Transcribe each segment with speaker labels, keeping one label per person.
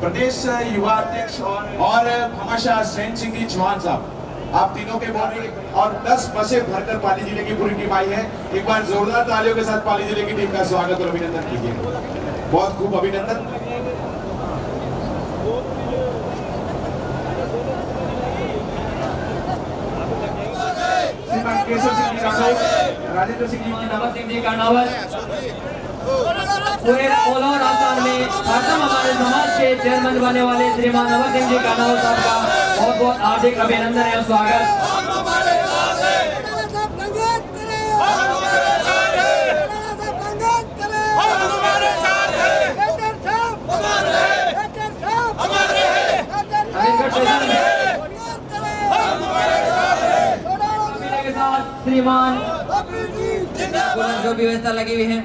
Speaker 1: प्रदेश युवा अध्यक्ष और भामाशाह सेन सिंह जी चौहान साहब, आप तीनों के बोले और 10 बसें भरकर पाली जिले की पूरी टीम आई है। एक बार जोरदार तालियों के साथ पाली जिले की टीम का स्वागत और अभिनंदन कीजिए। बहुत खूब अभिनंदन। श्रीमान केशव सिंह जी राठौर, राजेंद्र सिंह जी
Speaker 2: नवल सिंह जी कर्नावत, पूरे कोल्हापुर आसाम में प्रथम हमारे समाज के चेयरमैन बने वाले श्रीमान नवल सिंह जी कर्नावत साहब का बहुत बहुत हार्दिक अभिनंदन है, स्वागत। श्रीमान जो भी व्यवस्था लगी हुई है,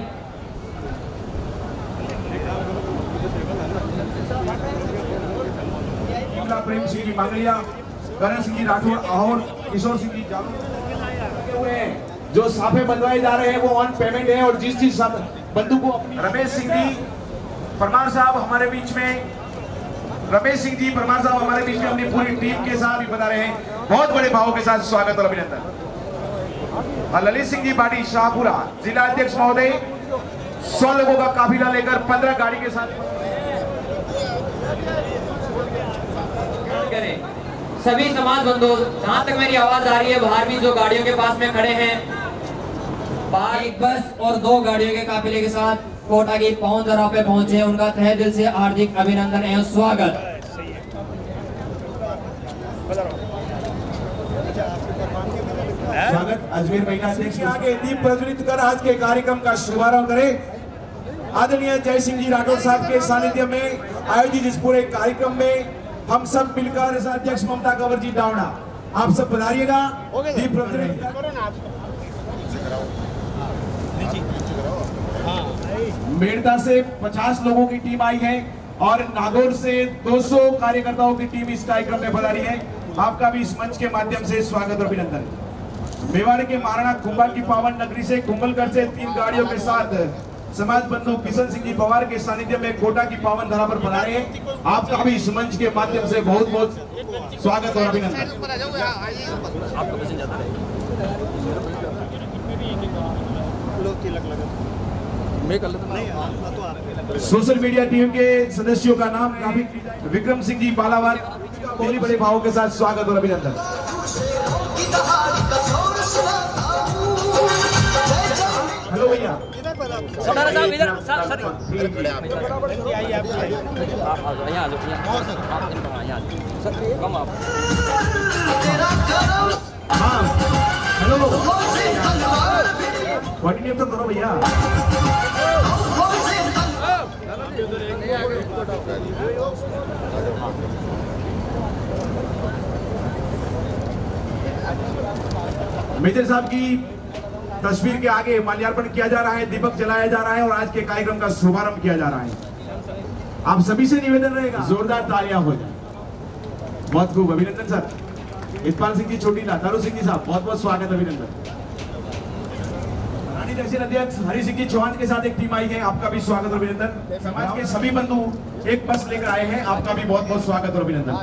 Speaker 1: प्रेम सिंह जी मांगलिया, करण सिंह जी राठौर और किशोर सिंह जी जादू जो साफे बनवाए जा रहे हैं वो ऑन पेमेंट है। और जिस बंदूक को रमेश सिंह जी परमार साहब हमारे बीच में, रमेश सिंह जी परमार साहब हमारे बीच में अपनी पूरी टीम के साथ भी बता रहे हैं। बहुत बड़े भावों के साथ स्वागत और अभिनंदन। ललित सिंह जी बाटी शाहपुरा जिला अध्यक्ष महोदय 100 लोगों का काफिला लेकर 15 गाड़ी के साथ
Speaker 2: सभी समाज बंधु, जहां तक मेरी आवाज आ रही है, बाहर भी जो गाड़ियों के पास में खड़े हैं, बाहर एक बस और 2 गाड़ियों के काफिले के साथ कोटा की पहुंच दरा पे पहुंचे, उनका तहे दिल से हार्दिक अभिनंदन एवं स्वागत।
Speaker 1: स्वागत। अजमेर महिला अध्यक्ष आगे दीप प्रज्वलित कर आज के कार्यक्रम का शुभारंभ करें। आदरणीय जय सिंह जी राठौर साहब के सानिध्य में आयोजित इस पूरे कार्यक्रम में हम सब मिलकर अध्यक्ष ममता कंवर जी डावड़ा, आप सब पधारिएगा। दीप प्रज्वलित मेड़ता से 50 लोगों की टीम आई है और नागौर से 200 कार्यकर्ताओं की टीम इस कार्यक्रम में पधारी है। आपका भी इस मंच के माध्यम से स्वागत और अभिनंदन। मेवाड़ के महाराणा कुंभा की पावन नगरी से कुंभलगढ़ से 3 गाड़ियों के साथ समाज बंधु किशन सिंह जी पवार के सानिध्य में कोटा की पावन धरा पर पधारे हैं। आपका भी इस मंच के माध्यम से बहुत बहुत स्वागत और अभिनंदन। सोशल मीडिया टीम के सदस्यों का नाम काफी विक्रम सिंह जी बालावाल, बहुत बड़े भावों के साथ स्वागत और अभिनंदन। हेलो भैया, हाँ हेलो, कोऑर्डिनेट तो करो भैया। मेजर साहब की तस्वीर के आगे माल्यार्पण किया जा रहा है, दीपक जलाया जा रहा है और आज के कार्यक्रम का शुभारंभ किया जा रहा है। आप सभी से निवेदन रहेगा, जोरदार तालियां हो जाए। बहुत खूब अभिनंदन सर। इकबाल सिंह जी छोटीला, तारू सिंह जी साहब बहुत बहुत स्वागत अभिनंदन। रानी दक्षिण अध्यक्ष हरि सिंह जी चौहान के साथ एक टीम आई है, आपका भी स्वागत और अभिनंदन। समाज के सभी बंधु एक बस लेकर आए हैं, आपका भी बहुत बहुत स्वागत और अभिनंदन।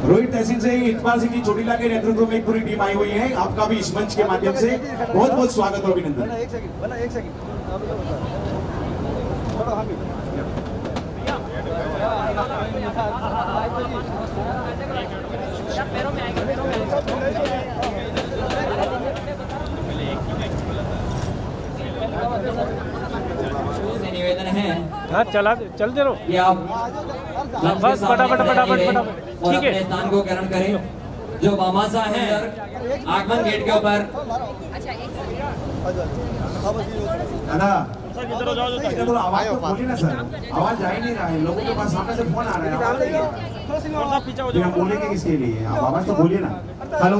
Speaker 1: रोहित तहसील से इकबाल सिंह जी चोटीला के नेतृत्व में एक पूरी टीम आई हुई है, आपका भी इस मंच के माध्यम से बहुत बहुत स्वागत और अभिनंदन।
Speaker 2: निवेदन है,
Speaker 3: हाँ चलते रहो
Speaker 2: कि आप
Speaker 3: बस फटाफट ठीक है,
Speaker 2: स्थान को ग्रहण करें। जो बामासा है आगमन गेट के ऊपर।
Speaker 1: दादा आवाज तो बोलिए ना सर, आवाज आ ही नहीं रहा है, लोगों के पास सामने से फोन आ रहा है, हम बोलेंगे किसके लिए, आप आवाज तो बोलिए ना। हेलो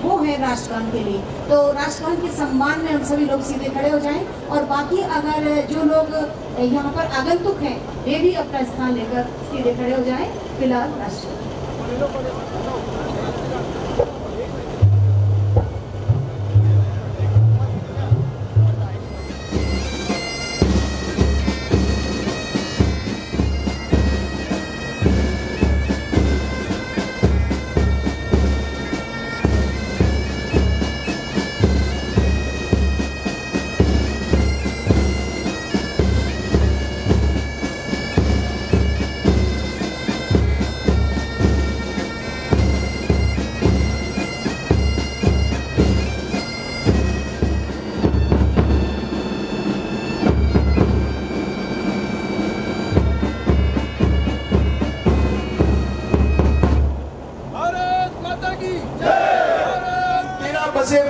Speaker 4: वो है राष्ट्रगान के लिए। तो राष्ट्रगान के सम्मान में हम सभी लोग सीधे खड़े हो जाएं और बाकी अगर जो लोग यहाँ पर आगंतुक हैं वे भी अपना स्थान लेकर सीधे खड़े हो जाएं। फिलहाल राष्ट्रगान।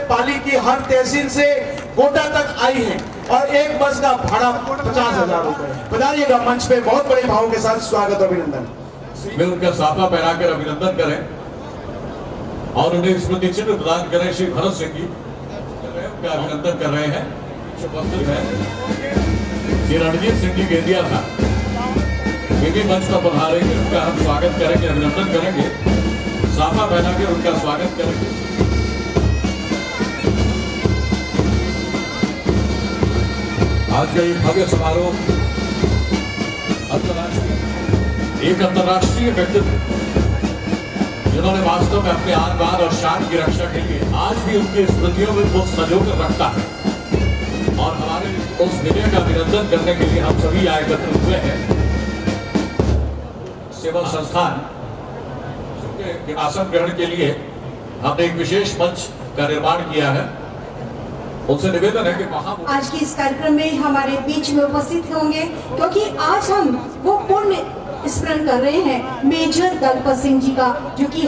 Speaker 1: पाली की हर तहसील से कोटा तक आई हैं और एक बस का भाड़ा 50,000 रुपए। पधारिएगा मंच पे, बहुत बड़े भावों के साथ स्वागत और अभिनंदन।
Speaker 5: वे उनका साफा पहनाकर अभिनंदन करें और उन्हें स्मृति चिन्ह प्रदान करें। श्री भरत सिंह जी उनका अभिनंदन कर रहे हैं। श्री रणजीत सिंह जी गेंदिया था, वे भी मंच पर पधारेंगे, उनका हम स्वागत करेंगे, अभिनंदन करेंगे, साफा पहनाकर उनका स्वागत करेंगे। आज का ये भव्य समारोह एक अंतर्राष्ट्रीय व्यक्तित्व जिन्होंने वास्तव में अपने आन बान और शान की रक्षा के लिए आज भी उनकी स्मृतियों में वो संजोकर रखता है और हमारे उस विनय का अभिनंदन करने के लिए हम सभी यहाँ एकत्र हुए हैं। सेवा संस्थान के आसन ग्रहण के लिए हमने एक विशेष मंच का निर्माण किया है। उनसे निवेदन है कि
Speaker 4: आज के इस कार्यक्रम में हमारे बीच में उपस्थित होंगे क्योंकि आज हम वो पुण्य स्मरण कर रहे हैं मेजर दलपत सिंह जी का, जो कि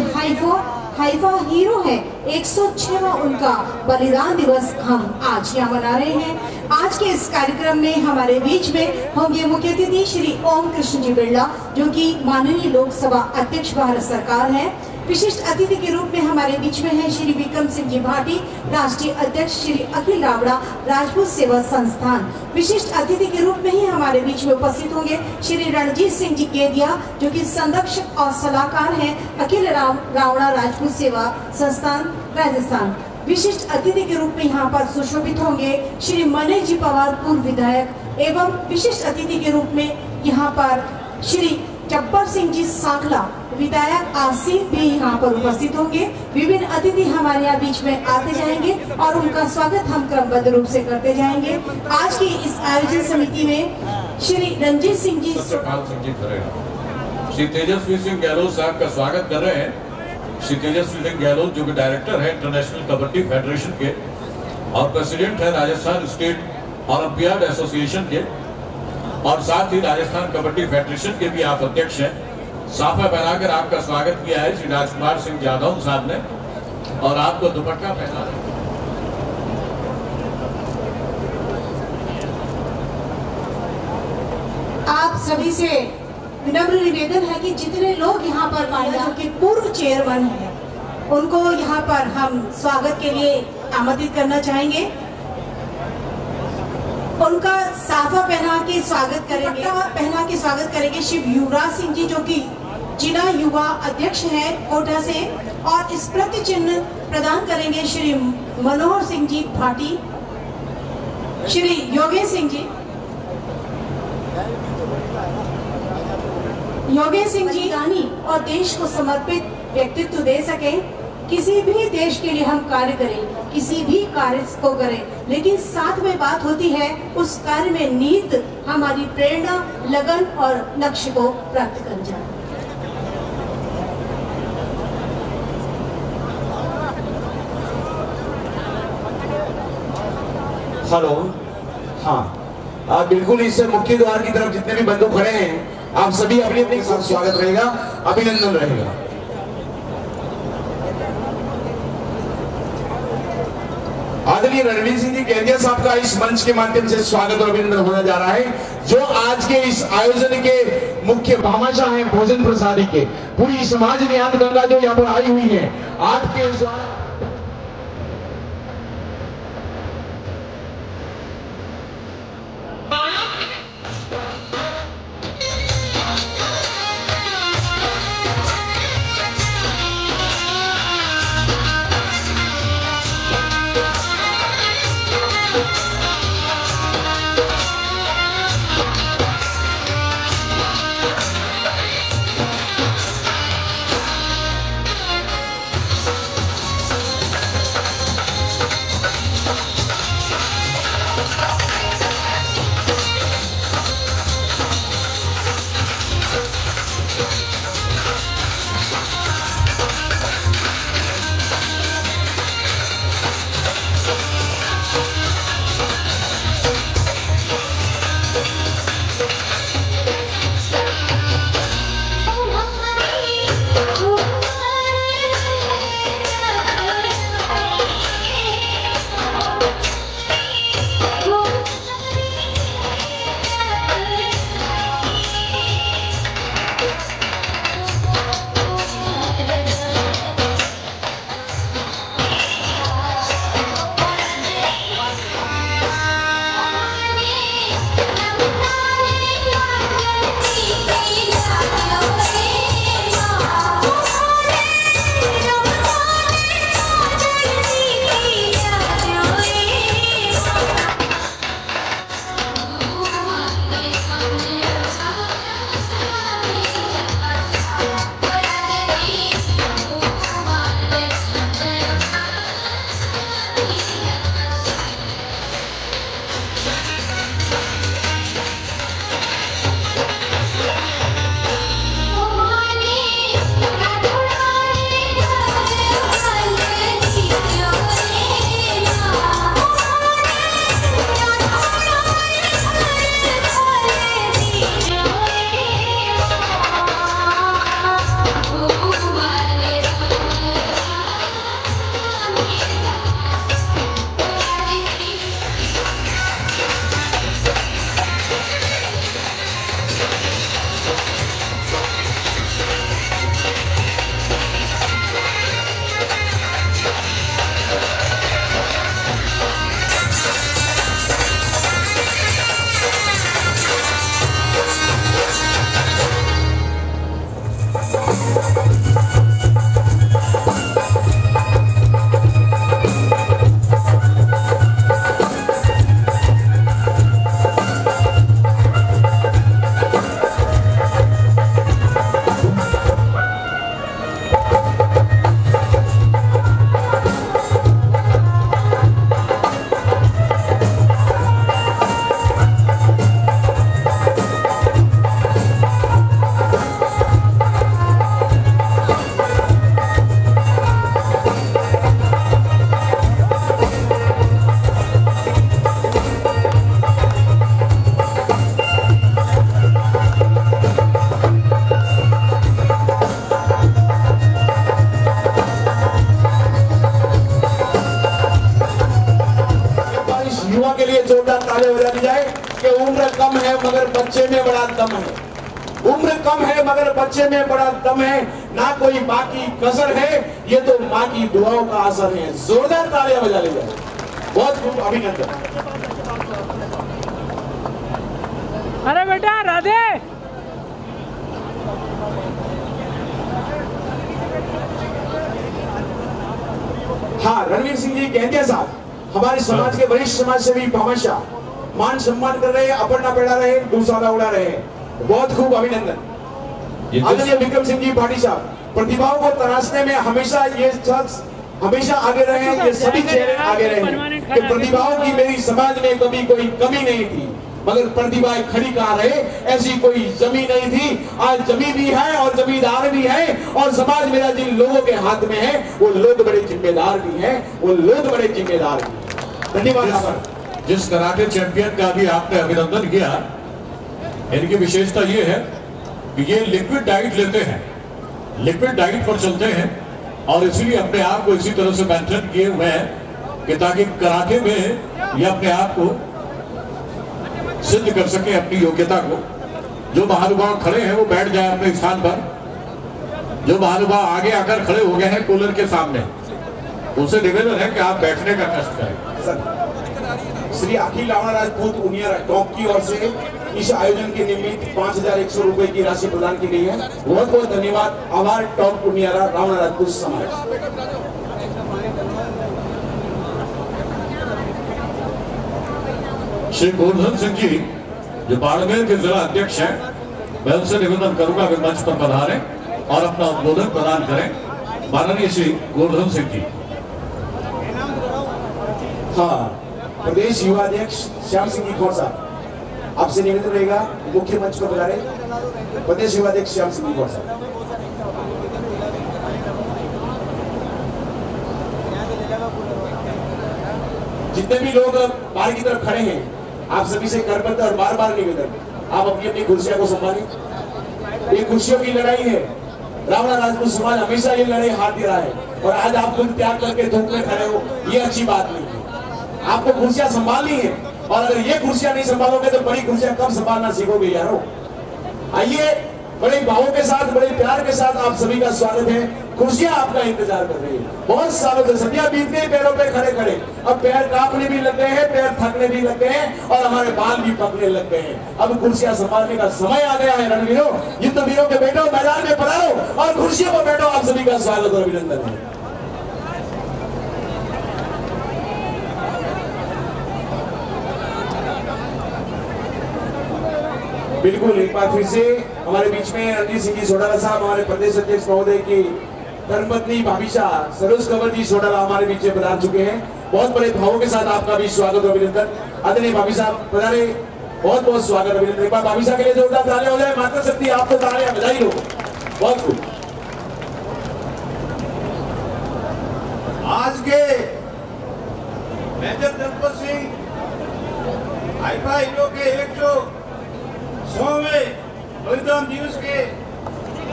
Speaker 4: हाइफा हीरो है। 106वां उनका बलिदान दिवस हम आज यहाँ मना रहे हैं। आज के इस कार्यक्रम में हमारे बीच में होंगे मुख्य अतिथि श्री ओम कृष्ण जी बिरला, जो कि माननीय लोकसभा अध्यक्ष भारत सरकार है। विशिष्ट अतिथि के रूप में हमारे बीच में है श्री विक्रम सिंह जी भाटी, राष्ट्रीय अध्यक्ष श्री अखिल रावड़ा राजपूत सेवा संस्थान। विशिष्ट अतिथि के रूप में ही हमारे बीच में उपस्थित होंगे श्री रणजीत सिंह जी केदिया, जो कि संरक्षक और सलाहकार हैं अखिल रावड़ा राजपूत सेवा संस्थान राजस्थान। विशिष्ट अतिथि के रूप में यहाँ पर सुशोभित होंगे श्री मनोज जी पवार, पूर्व विधायक, एवं विशिष्ट अतिथि के रूप में यहाँ पर श्री जब्बर सिंह जी सांखला, विधायक आसिफ भी यहाँ पर उपस्थित होंगे। विभिन्न अतिथि हमारे यहाँ बीच में आते जाएंगे और उनका स्वागत हम क्रमबद्ध रूप से करते जाएंगे। आज की इस आयोजन समिति में श्री रणजीत सिंह जी,
Speaker 5: श्री तेजस्वी सिंह गहलोत साहब का स्वागत कर रहे हैं। श्री तेजस्वी सिंह गहलोत जो कि डायरेक्टर है इंटरनेशनल कबड्डी फेडरेशन के और प्रेसिडेंट है राजस्थान स्टेट ओलंपियाड एसोसिएशन के, और साथ ही राजस्थान कबड्डी फेडरेशन के भी आप अध्यक्ष हैं। साफा पहनाकर आपका स्वागत किया है श्री राजकुमार सिंह यादव साहब ने, और आपको दुपट्टा पहना है।
Speaker 4: आप सभी से विनम्र निवेदन है कि जितने लोग यहाँ पर मान्यता के पूर्व चेयरमैन हैं, उनको यहाँ पर हम स्वागत के लिए आमंत्रित करना चाहेंगे। उनका साफा पहना के स्वागत करेंगे श्री युवराज सिंह जी, जो कि जिला युवा अध्यक्ष हैं कोटा से, और स्मृति चिन्ह प्रदान करेंगे श्री मनोहर सिंह जी भाटी, श्री योगेश सिंह जी रानी और देश को समर्पित व्यक्तित्व दे सके। किसी भी देश के लिए हम कार्य करें, किसी भी कार्य को करें, लेकिन साथ में बात होती है उस कार्य में नीत हमारी प्रेरणा, लगन और लक्ष्य को प्राप्त कर जाए।
Speaker 1: हेलो, हाँ, बिल्कुल इस मुख्य द्वार की तरफ जितने भी बंधु खड़े हैं, आप सभी अपने अपने साथ स्वागत रहेगा, अभिनंदन रहेगा। आदरणीय रणवीर सिंह जी केंद्रीय साहब का इस मंच के माध्यम से स्वागत और अभिनंदन होने जा रहा है, जो आज के इस आयोजन के मुख्य भामाशाह हैं, भोजन प्रसादी के। पूरी समाज निहान गंगा जो यहाँ पर आई हुई है, आपके के लिए जोरदार ताली बजा दी जाए कि उम्र कम है मगर बच्चे में बड़ा दम है। उम्र कम है मगर बच्चे में बड़ा दम है, ना कोई माँ की कसर है, ये तो माँ की दुआओं का असर है। जोरदार तालियां बजा ली जाए। बहुत खूब, अभिनंदन।
Speaker 3: अरे बेटा राधे।
Speaker 1: हाँ, रणवीर सिंह जी कहते हैं साहब, हमारे समाज के वरिष्ठ समाज सेवी भामाशाह मान सम्मान कर रहे हैं, अपर्णा पेड़ा रहे, दूसरा उड़ा रहे हैं। बहुत खूब, अभिनंदन। आदरणीय विक्रम सिंह जी पाटिल साहब, प्रतिभाओं को तराशने में हमेशा ये शख्स हमेशा आगे रहे हैं, ये सभी चेहरे आगे रहे हैं कि प्रतिभाओं की मेरी समाज में कभी कोई कमी नहीं थी, मगर प्रतिभाएं खड़ी कहाँ रहे, ऐसी कोई जमी नहीं थी। आज जमी भी है और जमींदार भी है, और समाज मेरा जिन लोगों के हाथ में है वो लोग बड़े जिम्मेदार भी हैं, वो लोग बड़े जिम्मेदार भी। धन्यवाद।
Speaker 5: जिस कराटे चैंपियन का भी आपने अभिनंदन किया, इनकी विशेषता ये है कि ये लिक्विड डाइट लेते हैं, लिक्विड डाइट पर चलते हैं, और इसलिए अपने आप को इसी तरह से मेंटेन किए हुए हैं कि ताकि कराटे में ये अपने आप को सिद्ध कर सके, अपनी योग्यता को। जो महानुभाव खड़े हैं वो बैठ जाए अपने स्थान पर, जो महानुभाव आगे आकर खड़े हो गए हैं कूलर के सामने, उनसे निवेदन है कि आप बैठने का कष्ट करें।
Speaker 1: श्री अखिल रावण राजपूत उनियारा टॉप की ओर से इस आयोजन के निमित्त 5100 रुपए की राशि प्रदान की गई है। बहुत बहुत धन्यवाद। आभार टॉप उनियारा रावण राजपूत समाज।
Speaker 5: श्री गोवर्धन सिंह जी जो बाड़मेर के जिला अध्यक्ष हैं, मैं उनसे निवेदन करूंगा कि मंच पर पधारें और अपना उद्बोधन प्रदान करें। माननीय श्री गोवर्धन सिंह जी।
Speaker 1: हाँ, प्रदेश युवा अध्यक्ष श्याम सिंह जी खोर साहब, आपसे निवेदन रहेगा मुख्य मंच पर बुला रहे प्रदेश युवा अध्यक्ष श्याम सिंह जी खोर साहब। जितने भी लोग बाहर की तरफ खड़े हैं, आप सभी से करबद्ध और बार बार निवेदन, आप अपनी अपनी कुर्सियों को संभालें। ये कुर्सियों की लड़ाई है, रावण राजपूत समाज हमेशा ये लड़ाई हारती रहा है, और आज आप खुद त्याग करके धूप में खड़े हो, ये अच्छी बात नहीं है। आपको कुर्सियां संभालनी है, और अगर ये कुर्सियां नहीं संभालोगे तो बड़ी कुर्सियां कब संभालना सीखोगे यारो। आइए, बड़े भावों के साथ, बड़े प्यार के साथ आप सभी का स्वागत है। कुर्सियां आपका इंतजार कर रही है। बहुत सालों से सदियां बीत गई पैरों पे खड़े खड़े, अब पैर कांपने भी लग गए हैं, पैर थकने भी लग गए हैं, और हमारे बाल भी पकने लग गए हैं। अब कुर्सियां संभालने का समय आ गया है। रणवीरों, युद्धवीरों के बैठो, मैदान में पधारो और कुर्सियों पर बैठो। आप सभी का स्वागत और अभिनंदन है। बिल्कुल, एक बार फिर से हमारे बीच में रणजीत सिंह जी सोडाला साहब, हमारे प्रदेश अध्यक्ष महोदय की धर्मपत्नी भाभीशा सरोज कंवर जी सोडाला हमारे बीच में पधार चुके हैं। बहुत बड़े भावों के साथ आपका भी स्वागत और अभिनंदन। आदरणीय भाभीसा पधारे, बहुत बहुत स्वागत अभिनंदन। एक बार भाभीसा के लिए जोरदार तालियां हो जाए। माता शक्ति आप तो तालियां बजाई लो। बहुत खूब।
Speaker 6: आज के major Dalpat Singh Haifa hero के 100वें बलिदान दिवस के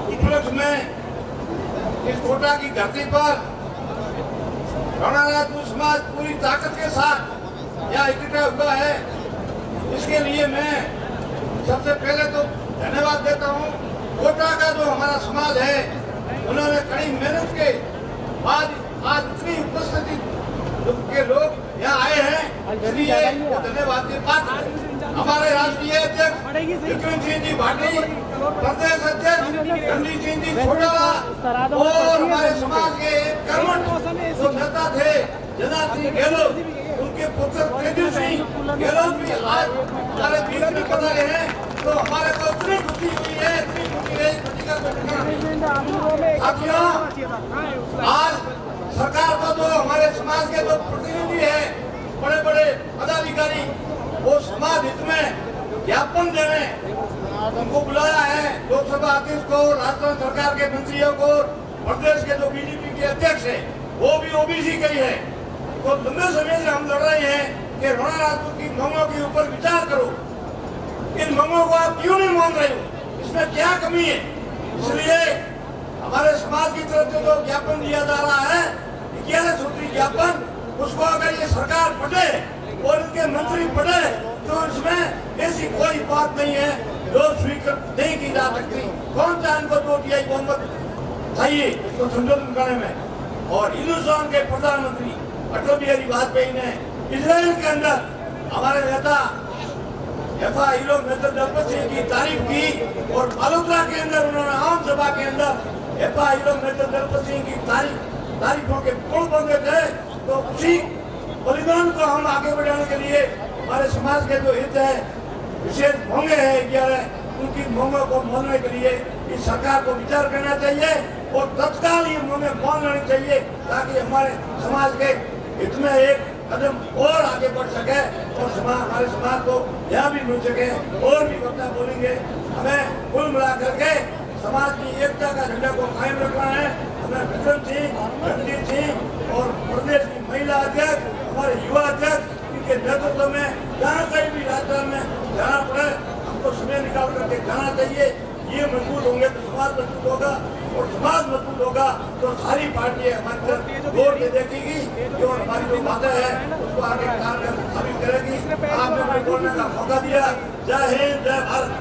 Speaker 6: उपलक्ष्य में इस कोटा की धरती पर राणा राजपूत समाज पूरी ताकत के साथ यहाँ इकट्ठा हुआ है। इसके लिए मैं सबसे पहले तो धन्यवाद देता हूँ। कोटा का जो हमारा समाज है, उन्होंने कड़ी मेहनत के बाद आज इतनी उपस्थिति के लोग यहाँ आए हैं, इसलिए धन्यवाद के पात्र हैं। हमारे राष्ट्रीय अध्यक्ष विक्रम सिंह जी पाटिल, प्रदेश अध्यक्ष रणजीत सिंह जी सोडाला और हमारे समाज के कर्मठ जो नेता थे जनार्दन सिंह गहलोत, उनके पुत्र तेजू सिंह गहलोत भी आज हमारे बीच में पधारे हैं। तो हमारे को इतनी खुशी हुई है, इतनी खुशी है, साथियों, आज सरकार का जो हमारे समाज के जो प्रतिनिधि है, बड़े बड़े पदाधिकारी, वो समाज हित में ज्ञापन देने उनको बुलाया है। लोकसभा अध्यक्ष को, राजस्थान सरकार के मंत्रियों को, प्रदेश के जो बीजेपी के अध्यक्ष है वो भी ओबीसी के ही है। तो लंबे समय से हम लड़ रहे हैं कि राणा राजपूत की मांगों के ऊपर विचार करो। इन मांगों को आप क्यों नहीं मान रहे हो, इसमें क्या कमी है? इसलिए हमारे समाज की तरफ से जो ज्ञापन दिया जा रहा है, 11 सूत्री ज्ञापन, उसको अगर ये सरकार पढ़े और इनके मंत्री पढ़े तो इसमें ऐसी कोई बात नहीं है जो स्वीकृत नहीं की जा सकती। कौन सा इनको 2 तिहाई बहुमत चाहिए इसको संशोधन करने में। और हिंदुस्तान के प्रधानमंत्री अटल बिहारी वाजपेयी ने इजराइल के अंदर हमारे नेता हीरो नेता दलपत सिंह की तारीफ की और बालोतरा के अंदर उन्होंने आम सभा के अंदर हीरो नेता दलपत सिंह की तारीफों के पुल बंधे थे। तो उसी बलिदान को हम आगे बढ़ाने के लिए हमारे समाज के जो हित है विशेष मोंगे है 11 उनकी मोंगों को मोलने के लिए इस सरकार को विचार करना चाहिए और तत्काल ये मोंगे मोल लेनी चाहिए ताकि हमारे समाज के हित में एक कदम और आगे बढ़ सके और हमारे समाज को यहाँ भी मिल सके। और भी वक्ता बोलेंगे। हमें कुल मिला करके समाज की एकता का झंडा को कायम रखना है। हमें विक्रम सिंह, रणजीत सिंह और प्रदेश की महिला अध्यक्ष, हमारे युवा अध्यक्ष, इनके नेतृत्व में जहाँ कहीं भी राजस्थान में जाना पड़े हमको समय निकाल करके जाना चाहिए। ये मजबूत होंगे तो समाज मजबूत होगा और समाज मजबूत होगा तो सारी पार्टियां हमारी तरफ दौड़ के देखेगी कि और हमारी जो बातें हैं उसको आगे कारगर साबित करेगी। आपने हमें बोलने का मौका दिया। जय हिंद, जय भारत।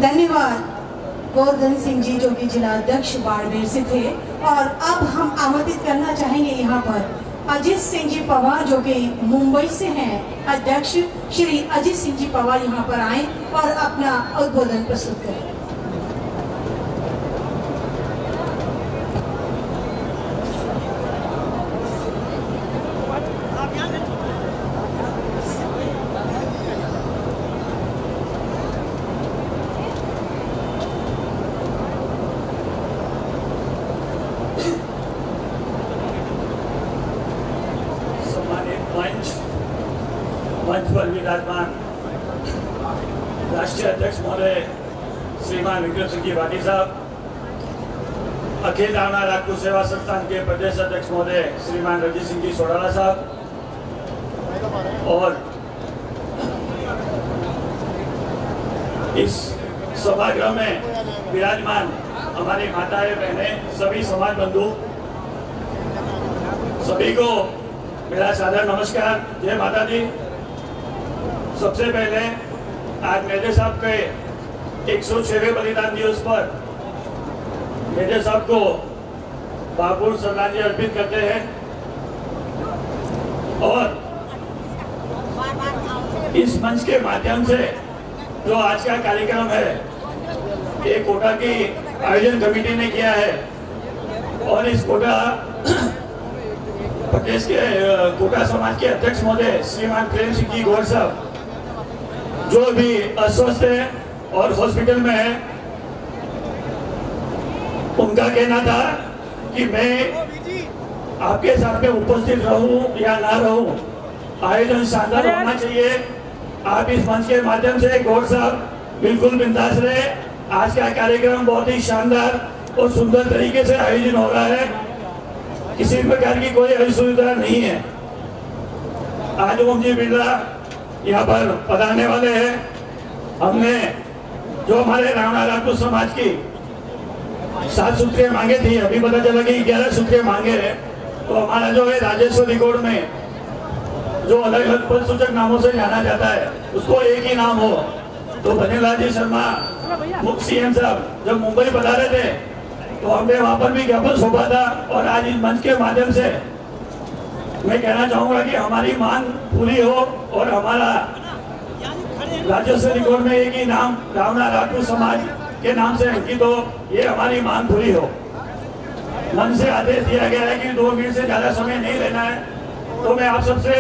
Speaker 4: धन्यवाद गोवर्धन सिंह जी जो कि जिला अध्यक्ष बाड़मेर से थे। और अब हम आमंत्रित करना चाहेंगे यहाँ पर अजीत सिंह जी पवार जो कि मुंबई से हैं। अध्यक्ष श्री अजीत सिंह जी पवार यहाँ पर आए और अपना उद्बोधन प्रस्तुत करें।
Speaker 7: मंच पर विराजमान राष्ट्रीय अध्यक्ष महोदय श्रीमान विक्रम सिंह जी भाटी साहब, अखिल राणा राजपूत सेवा संस्थान के प्रदेश अध्यक्ष महोदय श्रीमान रणजीत सिंह जी सोडाला साहब और इस सभागृह में विराजमान हमारी माताएं बहनें, सभी समाज बंधु, सभी को मेरा सादर नमस्कार। जय माता दी। सबसे पहले आज मेजर साहब के 106वें बलिदान दिवस पर मेजर साहब को भावपूर्ण श्रद्धांजलि अर्पित करते हैं और इस मंच के माध्यम से जो आज का कार्यक्रम है ये कोटा की आयोजन कमेटी ने किया है और इस कोटा प्रदेश के कोटा समाज के अध्यक्ष महोदय श्रीमान प्रेम सिंह जी गौर साहब जो भी अस्वस्थ है और हॉस्पिटल में है, उनका कहना था कि मैं आपके साथ में उपस्थित रहूं या ना रहूं, आयोजन शानदार होना चाहिए। आप इस मंच के माध्यम से गौर साहब बिल्कुल बिंदास रहे। आज का कार्यक्रम बहुत ही शानदार और सुंदर तरीके से आयोजन हो रहा है, किसी प्रकार की कोई असुविधा नहीं है। आज ओम जी बिरला यहाँ पर पधारने वाले हैं। हमने जो हमारे राणा राजपूत समाज की 7 सूत्रें मांगे थी, अभी पता चला कि 11 सूत्रें मांगे हैं। तो हमारा जो है राजस्व रिकॉर्ड में जो अलग अलग पद सूचक नामों से जाना जाता है उसको एक ही नाम हो। तो भजनलाल जी शर्मा CM साहब जब मुंबई पधारे थे तो हमने वहां पर भी ज्ञापन सौंपा था और आज इस मंच के माध्यम से मैं कहना चाहूंगा कि हमारी मांग पूरी हो और हमारा राजस्व रिकॉर्ड में एक ही नाम राणा राजपूत समाज के नाम से अंकित हो, ये हमारी मांग पूरी हो। मन से आदेश दिया गया है कि 2 मिनट से ज्यादा समय नहीं लेना है। तो मैं आप सबसे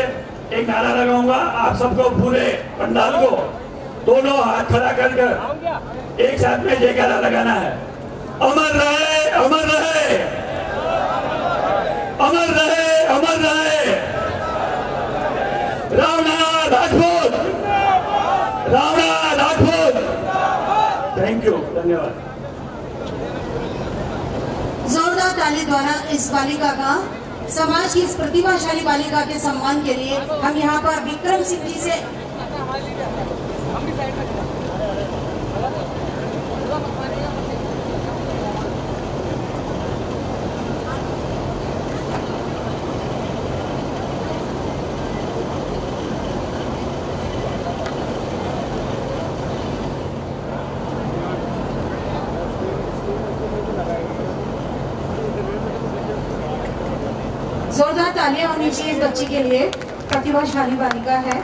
Speaker 7: एक नारा लगाऊंगा, आप सबको पूरे पंडाल को दोनों हाथ खड़ा कर एक साथ में जयकारा लगाना है। अमर रहे, अमर रहे, अमर रहे, अमर रहे राणा राजपूत, राणा राजपूत। थैंक यू, धन्यवाद।
Speaker 4: जोरदार ताली द्वारा इस बालिका का, समाज की इस प्रतिभाशाली बालिका के सम्मान के लिए हम यहाँ पर विक्रम सिंह जी से जोरदार तालियां होनी चाहिए इस बच्ची के लिए, प्रतिभाशाली बालिका है।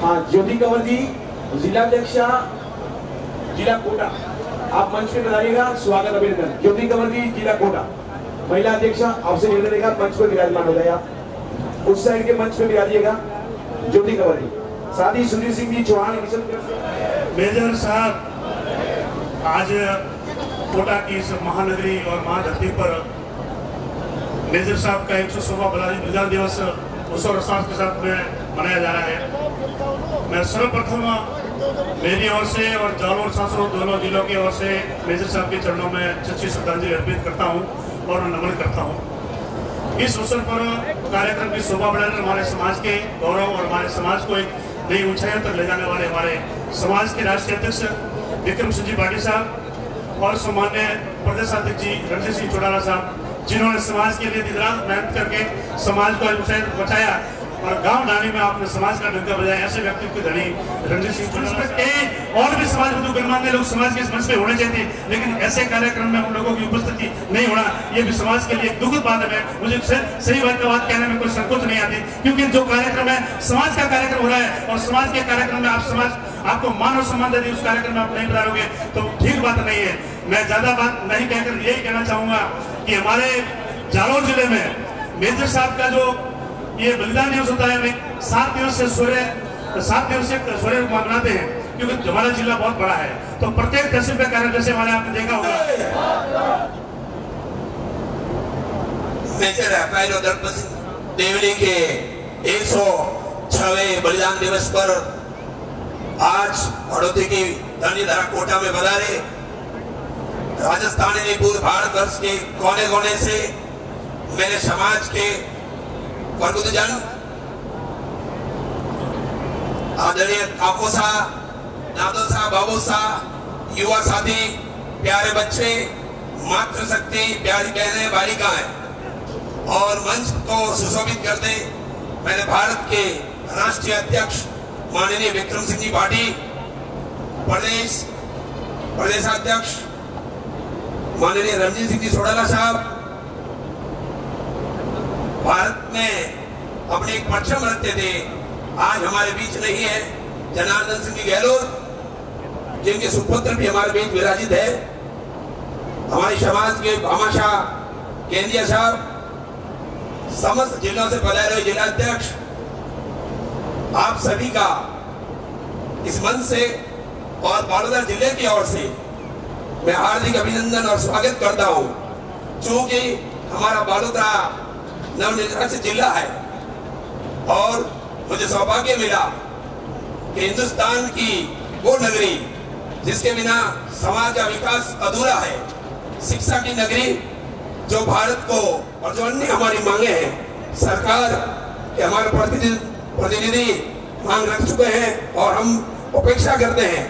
Speaker 1: हाँ, ज्योति कंवर जी, जिलाध्यक्षा जिला कोटा, आप मंच पे बताइएगा। स्वागत अभिनंदन। ज्योति कंवर जी, जिला कोटा, महिला अध्यक्षा, आपसे निर्णय देगा, मंच पे विराजमान हो जाए। आप उस साइड के मंच पे विराजिएगा। ज्योति कंवर जी, साथ ही सुधीर सिंह जी चौहान
Speaker 7: मेजर साहब, आज कोटा की इस महानगरी और महाधरती पर मेजर साहब का 100वां बलिदान दिवस उत्सव और उत्साह के साथ में मनाया जा रहा है। मैं सर्वप्रथम मेरी ओर से और जालौर सांसद दोनों जिलों की ओर से मेजर साहब के चरणों में सच्ची श्रद्धांजलि अर्पित करता हूं और नमन करता हूं। इस अवसर पर कार्यक्रम की शोभा बढ़ाकर हमारे समाज के गौरव और हमारे समाज को एक नई ऊंचाइयों तक ले जाने वाले हमारे समाज के राष्ट्रीय अध्यक्ष विक्रम सिंह जी पाटिल साहब और सम्मान्य प्रदेश अध्यक्ष जी रणजीत सिंह चौटाला साहब, जिन्होंने समाज के लिए दिन रात मेहनत करके समाज को ऊंचाई बचाया और गांव ढाणी में आपने समाज का डंका बजाया। ऐसे व्यक्ति के धनी रणजीत सिंह चौटाला के और भी समाज में गणमान्य लोग समाज के इस मंच पे होने चाहिए, लेकिन ऐसे कार्यक्रम में उन लोगों की उपस्थिति नहीं होना, ये भी समाज के लिए एक दुखद बात है। मुझे सही बात कहने में कोई संकोच नहीं आती, क्योंकि जो कार्यक्रम है समाज का कार्यक्रम हो रहा है और समाज के कार्यक्रम में आप समाज आपको मान और सम्मान देती, उस कार्यक्रम में आप नहीं पधारोगे तो ठीक बात नहीं है। मैं ज्यादा बात नहीं कहकर यही कहना चाहूंगा कि हमारे जालौर जिले में मेजर साहब का जो ये बलिदान दिवस होता है, 7 दिवसीय सूर्य मनाते हैं, क्योंकि हमारा जिला बहुत बड़ा है, तो प्रत्येक तहसील का कार्य जैसे हमारे आपने देखा होगा।
Speaker 8: मेजर राफेल दलपत सिंह देवली के 106वें बलिदान दिवस पर आज हड़ौती की धनी धरा कोटा में पधारे राजस्थान ने पूरे भारतवर्ष के कोने कोने से मेरे समाज के वर्गजन, आदरणीय काको साहब, नादो साहब, बाबू साहब, युवा साथी, प्यारे बच्चे, मातृशक्ति, प्यारी बहनें, बालिकाएं और मंच को सुशोभित करते मैंने भारत के राष्ट्रीय अध्यक्ष माननीय विक्रम सिंह जी पाटिल, प्रदेशाध्यक्ष माननीय रणजीत सिंह जी चौटाला साहब, भारत में अपने एक परचम रखते थे, आज हमारे बीच नहीं है। जनार्दन सिंह जी गहलोत, जिनके सुपुत्र भी हमारे बीच विराजित है, हमारे समाज के भामाशाह केंद्रीय साहब, समस्त जिलों से पधारे हुए जिलाध्यक्ष, आप सभी का इस मंच से और बालोद जिले की ओर से मैं हार्दिक अभिनंदन और स्वागत करता हूं। चूंकि हमारा बालोतरा नवनिर्वाचित जिला है और मुझे सौभाग्य मिला कि हिंदुस्तान की वो नगरी जिसके बिना समाज का विकास अधूरा है, शिक्षा की नगरी जो भारत को और जो अन्य हमारी मांगे हैं, सरकार के हमारे प्रतिनिधि मांग रख चुके हैं और हम उपेक्षा करते हैं।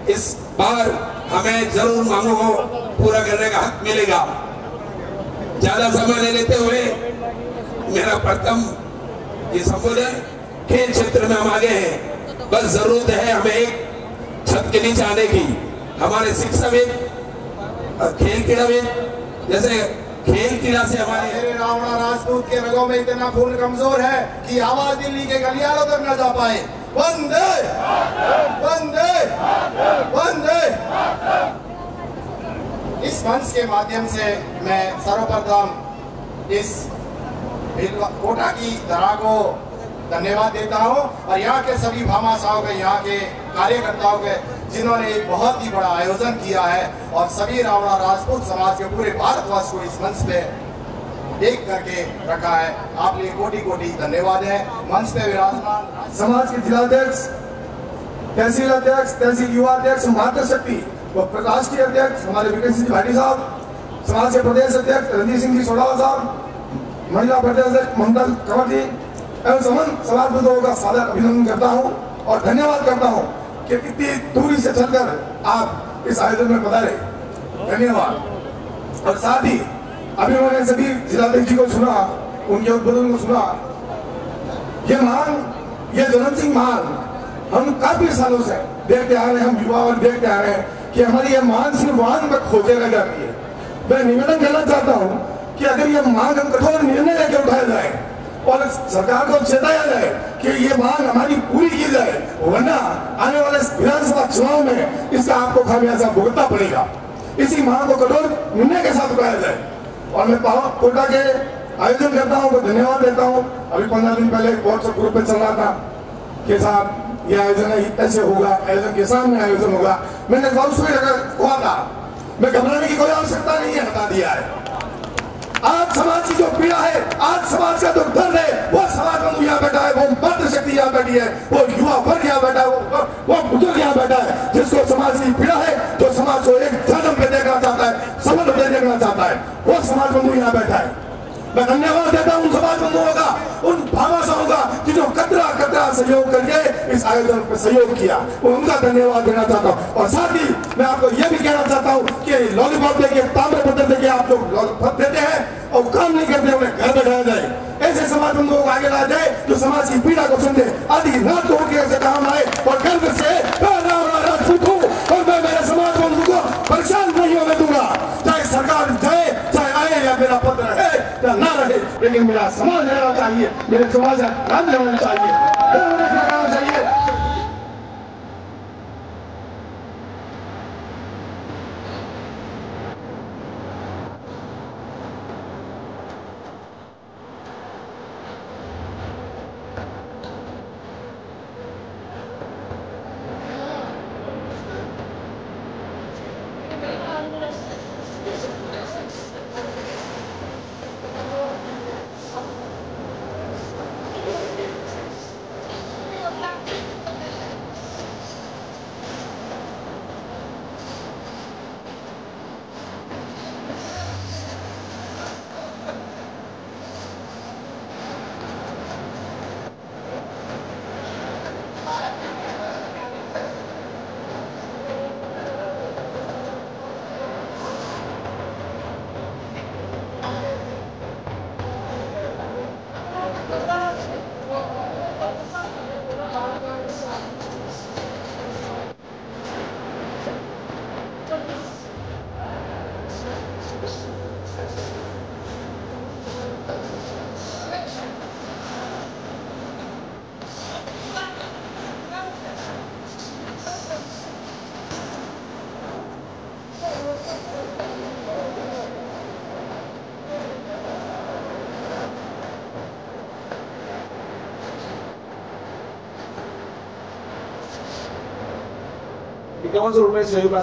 Speaker 8: इस बार हमें जरूर मांगों को पूरा करने का हक मिलेगा। ज्यादा समय नहीं लेते हुए मेरा प्रथम ये संबोधन, खेल क्षेत्र में हम आगे हैं, बस जरूरत है हमें एक छत के नीचे आने की। हमारे शिक्षाविद और खेल क्रीड़ाविद, जैसे खेल क्रीड़ा से हमारे
Speaker 6: रावणा राजपूत के रगों में इतना खून कमजोर है कि आवाज दिल्ली के गलियारों तक न जा पाए। वंदे वंदे वंदे। इस मंच के माध्यम से मैं सर्वप्रथम इस कोटा की धरा को धन्यवाद देता हूं और यहाँ के सभी भामाशाहों के, यहाँ के कार्यकर्ताओं के, जिन्होंने एक बहुत ही बड़ा आयोजन किया है और सभी रावणा राजपूत समाज के पूरे भारतवर्ष को इस मंच पे एक करके रखा है। आप लिए कोटि कोटि धन्यवाद है। मंच पे विराजमान
Speaker 9: समाज के जिलाध्यक्ष, तहसील अध्यक्ष, तहसील युवा अध्यक्ष, मातृशक्ति व राष्ट्रीय अध्यक्ष हमारे विक्रम सिंह पाटिल साहब, समाज के प्रदेश अध्यक्ष रणजीत सिंह जी चौटाला साहब, महिला प्रदेश अध्यक्ष मंडल कंवर जी एवं समस्त समाज बंधुओं का सादर अभिनंदन करता हूं और धन्यवाद करता हूं कि इतनी दूरी से चलकर आप इस आयोजन में पधारे। धन्यवाद। और साथ ही अभी मैंने सभी जिलाध्यक्ष जी को सुना, उनके उद्बोधन को सुना। ये मांग, ये ज्वलन सिंह मांग हम काफी सालों से देखते आ रहे हैं, हम युवा और देखते आ रहे हैं कि हमारी ये मांग सिर्फ वाहन में खोजे रह जाती है। मैं निवेदन करना चाहता हूँ कि अगर ये मांग हम कठोर निर्णय लेकर उठाया जाए और सरकार को चेताया जाए कि ये मांग हमारी पूरी की जाए, वरना आने वाले विधानसभा चुनाव में इसका आपको खामियाजा भुगतना पड़ेगा। इसी मांग को कठोर निर्णय के साथ उठाया जाए। और मैं कोटा के आयोजन करता हूँ, तो धन्यवाद देता हूँ। अभी 15 दिन पहले व्हाट्सएप ग्रुप पे चल रहा था कि साहब ये आयोजन ऐसे होगा, आयोजन के सामने आयोजन होगा। मैंने कहा था, मैं घबराने की कोई आवश्यकता नहीं है, बता दिया है। आज समाज की जो पीड़ा है, आज समाज का जो दर्द है, वो समाज में यहाँ बैठा है, वो मर्द शक्ति यहाँ बैठी है, वो युवा वर्ग यहाँ बैठा है, वो बुजुर्ग यहाँ बैठा है, जिसको समाज की पीड़ा है, जो समाज को एक जन्म पे देखना चाहता है, समझ पे देखना चाहता है, वो समाज बंधु यहाँ बैठा है। मैं धन्यवाद देता हूँ समाज बंधुओं का, उन भामाशाहों का जिन्होंने कतरा कतरा सहयोग करके इस आयोजन पर सहयोग किया, उनका धन्यवाद देना चाहता हूँ। और साथ ही मैं आपको यह भी कहना चाहता हूँ कि लॉलीपॉप देके, ताम्र पत्र देके आप लोग लॉलीपॉप देते हैं और काम नहीं करते, उन्हें घर बैठाया जाए। ऐसे समाज बंधुओं को आगे लाया जाए जो समाज की पीड़ा को समझे, आदि रात को उनके से काम आए और गर्व से राजपूत हूँ और मैं मेरे समाज बंधु को परेशान नहीं होने दूंगा। चाहे सरकार जाए, चाहे आए, या मेरा पद रहे या ना रहे, लेकिन मेरा समाज रहना चाहिए, मेरे समाज का काम रहना चाहिए।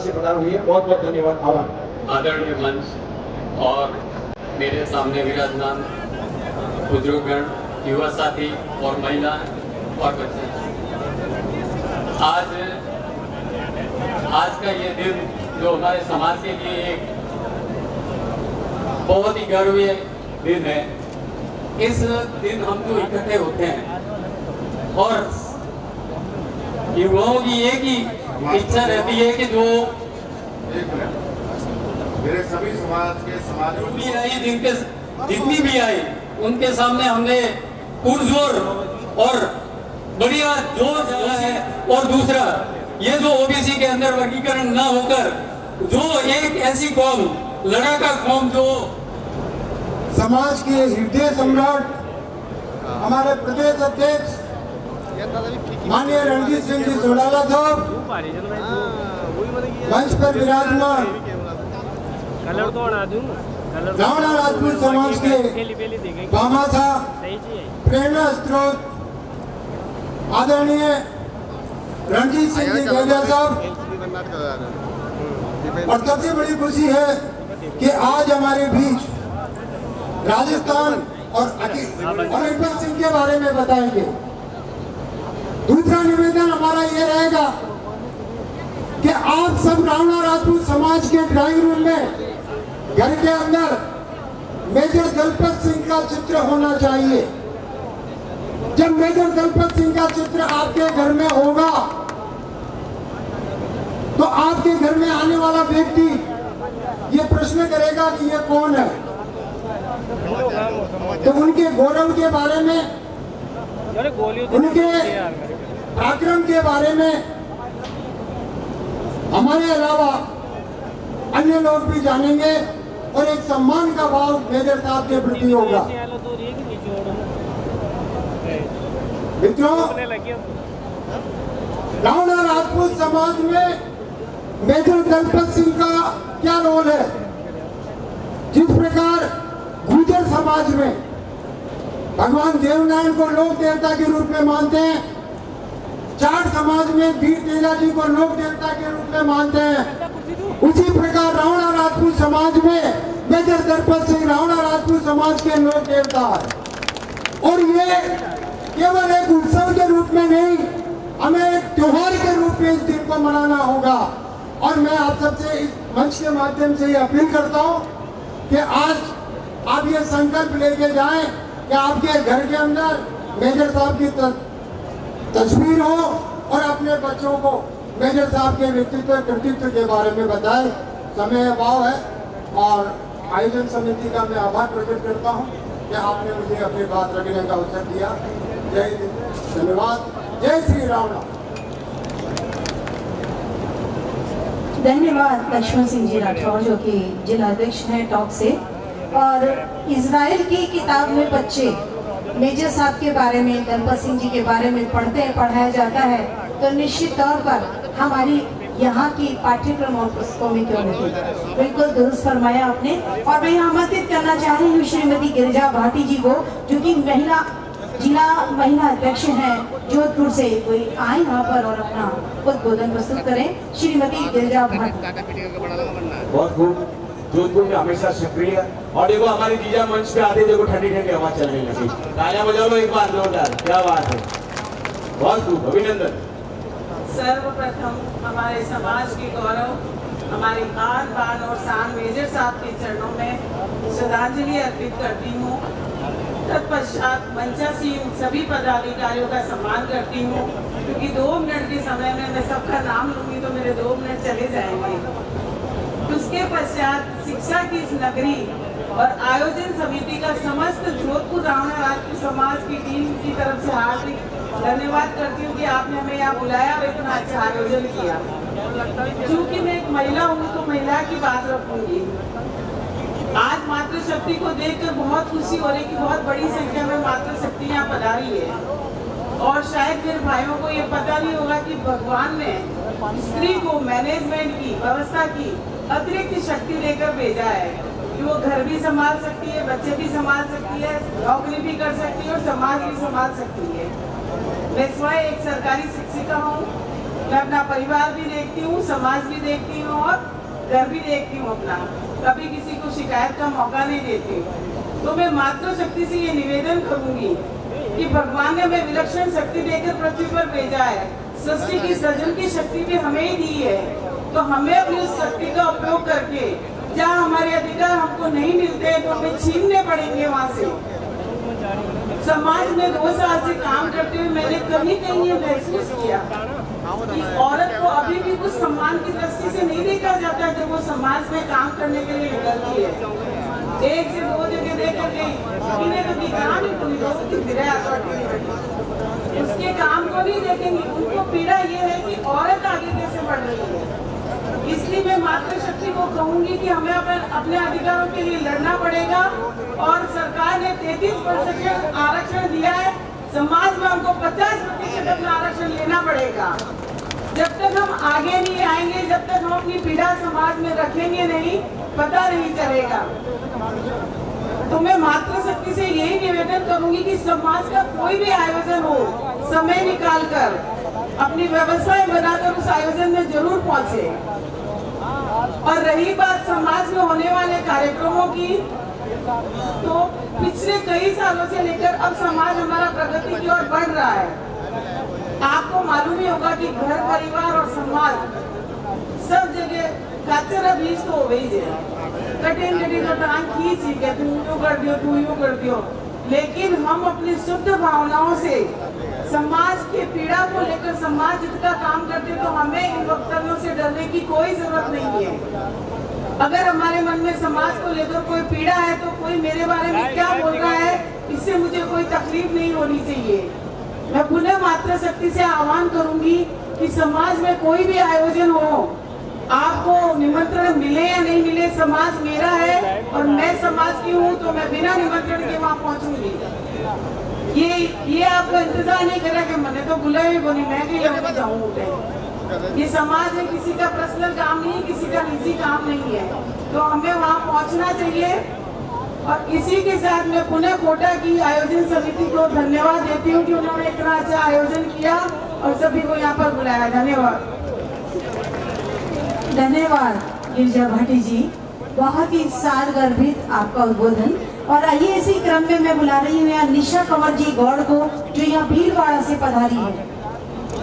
Speaker 9: से प्रदान हुई है। बहुत बहुत धन्यवाद, आभार।
Speaker 10: आदरणीय मंच और मेरे सामने विराजमान बुजुर्गगण, युवा साथी और महिला और बच्चे, आज का ये दिन जो हमारे समाज के लिए एक बहुत ही गर्वीय दिन है। इस दिन हम जो इकट्ठे होते हैं और युवाओं की एक ही इच्छा रहती है कि जो
Speaker 6: मेरे सभी समाज के
Speaker 10: भी आई, जितनी भी आई, उनके सामने हमने पुरजोर और बढ़िया जोश डाला है। और दूसरा, ये जो ओबीसी के अंदर वर्गीकरण ना होकर जो एक ऐसी कौम, लड़ाका कौम, जो
Speaker 11: समाज के हृदय सम्राट हमारे प्रदेश अध्यक्ष माननीय रणजीत सिंह जी सोडाला साहब मंच पर विराजमान रावणा राजपूत समाज के भामाशा, प्रेरणा स्रोत आदरणीय रणजीत सिंह जी गैलिया साहब। और सबसे बड़ी खुशी है कि आज हमारे बीच राजस्थान और अनिल सिंह के बारे में बताएंगे। दूसरा निवेदन हमारा ये रहेगा कि आप सब रावणा राजपूत समाज के ड्राइंग रूम में घर के अंदर मेजर दलपत सिंह का चित्र होना चाहिए। जब मेजर दलपत सिंह का चित्र आपके घर में होगा तो आपके घर में आने वाला व्यक्ति ये प्रश्न करेगा कि ये कौन है। तो उनके गौरव के बारे में, उनके पराक्रम के बारे में हमारे अलावा अन्य लोग भी जानेंगे। और एक सम्मान का भाव मेजर साहब के प्रति होगा। मित्रों, रावणा राजपूत समाज में मेजर दलपत सिंह का क्या रोल है? जिस प्रकार गुर्जर समाज में भगवान देवनारायण को लोक देवता के रूप में मानते हैं, जाट समाज में वीर तेजा जी को लोक देवता के रूप में मानते हैं, उसी प्रकार रावणा राजपूत समाज में मेजर दलपत सिंह रावणा राजपूत समाज के लोक देवता है। और ये केवल एक उत्सव के रूप में नहीं, हमें एक त्योहार के रूप में इस दिन को मनाना होगा। और मैं आप सबसे इस मंच के माध्यम से ये अपील करता हूँ कि आज आप ये संकल्प लेके जाएं कि आपके घर के अंदर मेजर साहब की तस्वीर हो और अपने बच्चों को मेजर साहब के व्यक्तित्व कृतित्व के बारे में बताएं। समय अभाव है और आयोजन समिति का मैं आभार प्रकट करता हूं कि आपने मुझे अपनी बात रखने का अवसर दिया। जय हिंद, धन्यवाद, जय श्री राम।
Speaker 4: धन्यवाद लक्ष्मण सिंह जी राठौर जो कि जिला अध्यक्ष हैं टॉक से। और इजराइल की किताब में बच्चे मेजर साहब के बारे में, दलपत सिंह जी के बारे में पढ़ते हैं, पढ़ाया जाता है, तो निश्चित तौर पर हमारी यहाँ की पाठ्यक्रम और पुस्तकों में क्यों नहीं। बिल्कुल दुरुस्त फरमाया आपने। और मैं आमंत्रित करना चाह रही हूँ श्रीमती गिरिजा भाटी जी को, जो कि जिला महिला अध्यक्ष हैं जोधपुर से, कोई आए यहाँ पर और अपना उद्बोधन प्रस्तुत करें। श्रीमती गिरिजा भाटी।
Speaker 1: बहुत खूब, जोधपुर में हमेशा सक्रिय। और देखो हमारी जीजा मंच पे आते, देखो ठंडी ठंडी हवा चलने लगी। तालियां बजाओ लो एक बार जोरदार, क्या बात है, बहुत खूब, अभिनंदन।
Speaker 12: सर्वप्रथम हमारे समाज के गौरव, हमारी आन बान और शान मेजर साहब के चरणों में श्रद्धांजलि अर्पित करती हूँ। तत्पश्चात मंचासीन सभी पदाधिकारियों का सम्मान करती हूँ, क्योंकि 2 मिनट के समय में मैं सबका नाम लूंगी तो मेरे 2 मिनट चले जाएंगे। उसके पश्चात शिक्षा की इस नगरी और आयोजन समिति का समस्त जोधपुर रावणा राजपूत समाज की टीम की तरफ से हार्दिक धन्यवाद करती हूँ कि आपने हमें यहाँ बुलाया और इतना अच्छा आयोजन किया। क्योंकि मैं एक महिला हूँ तो महिला की बात रखूंगी। आज मातृशक्ति को देखकर बहुत खुशी हो रही कि बहुत बड़ी संख्या में मातृशक्ति यहाँ पधारी है। और शायद मेरे भाइयों को ये पता नहीं होगा कि भगवान ने स्त्री को मैनेजमेंट की, व्यवस्था की अतिरिक्त शक्ति देकर भेजा है कि वो घर भी संभाल सकती है, बच्चे भी संभाल सकती है, नौकरी भी कर सकती है और समाज भी संभाल सकती है। मैं स्वयं एक सरकारी शिक्षिका हूँ, मैं अपना परिवार भी देखती हूँ, समाज भी देखती हूँ और घर भी देखती हूँ अपना, कभी किसी को शिकायत का मौका नहीं देती। तो मैं मातृशक्ति से ये निवेदन करूंगी कि भगवान ने हमें विलक्षण शक्ति देकर पृथ्वी पर भेजा है, सृष्टि की सृजन की शक्ति भी हमें ही दी है, तो हमें अपनी उस शक्ति का उपयोग करके जहाँ हमारे अधिकार हमको नहीं मिलते तो हमें छीनने पड़ेंगे वहाँ से। समाज में 2 साल से काम करते हुए मैंने कहीं कहीं ये महसूस किया कि औरत को अभी भी कुछ सम्मान की दृष्टि से नहीं देखा जाता जब वो समाज में काम करने के लिए निकलती है। 1 से 2 जगह देख करके इन्हें तो काम ही पूरी उसके काम को नहीं देखेंगे। उनको पीड़ा ये है कि औरत आगे कैसे बढ़ रही है। इसलिए मैं मातृशक्ति को कहूंगी कि हमें अपने अधिकारों के लिए लड़ना पड़ेगा। और सरकार ने 33% आरक्षण दिया है, समाज में हमको 50% अपना आरक्षण लेना पड़ेगा। जब तक हम आगे नहीं आएंगे, जब तक हम अपनी पीड़ा समाज में रखेंगे नहीं, पता नहीं चलेगा। तो मैं मातृशक्ति से यही निवेदन करूंगी कि समाज का कोई भी आयोजन हो, समय निकालकर अपनी व्यवस्थाएं बनाकर उस आयोजन में जरूर पहुंचे। और रही बात समाज में होने वाले कार्यक्रमों की, तो पिछले कई सालों से लेकर अब समाज हमारा प्रगति की ओर बढ़ रहा है। आपको मालूम ही होगा कि घर परिवार और समाज सब जगह कचरा बीज तो हो गई है, कठिन तो टांग खींची के तू यूं कर दियो, तू यूं कर दियो। लेकिन हम अपनी शुद्ध भावनाओं से समाज की पीड़ा को लेकर समाज जितना काम करते तो हमें इन वक्तव्यों से डरने की कोई जरूरत नहीं है। अगर हमारे मन में समाज को लेकर कोई पीड़ा है तो कोई मेरे बारे में क्या बोल रहा है, इससे मुझे कोई तकलीफ नहीं होनी चाहिए। मैं पुनः मातृशक्ति से आह्वान करूंगी कि समाज में कोई भी आयोजन हो, आपको निमंत्रण मिले या नहीं मिले, समाज मेरा है और मैं समाज की हूँ तो मैं बिना निमंत्रण के वहाँ पहुँचूंगी। ये आपको इंतजार नहीं करा कि मैंने तो बुलाई बोली मैं भी लेकर जाऊँ। ये समाज है, किसी का पर्सनल काम नहीं है, किसी का निजी काम नहीं है, तो हमें वहाँ पहुँचना चाहिए। और इसी के साथ मैं पुनः कोटा की आयोजन समिति को धन्यवाद देती हूँ कि उन्होंने इतना अच्छा आयोजन किया और सभी को यहाँ पर बुलाया। धन्यवाद।
Speaker 4: धन्यवाद गिरिजा भाटी जी, बहुत ही सारगर्भित आपका उद्बोधन। और आइए इसी क्रम में मैं बुला रही हूँ यहाँ निशा कंवर जी गौड़ को, जो यहाँ भीलवाड़ा से पधारी है।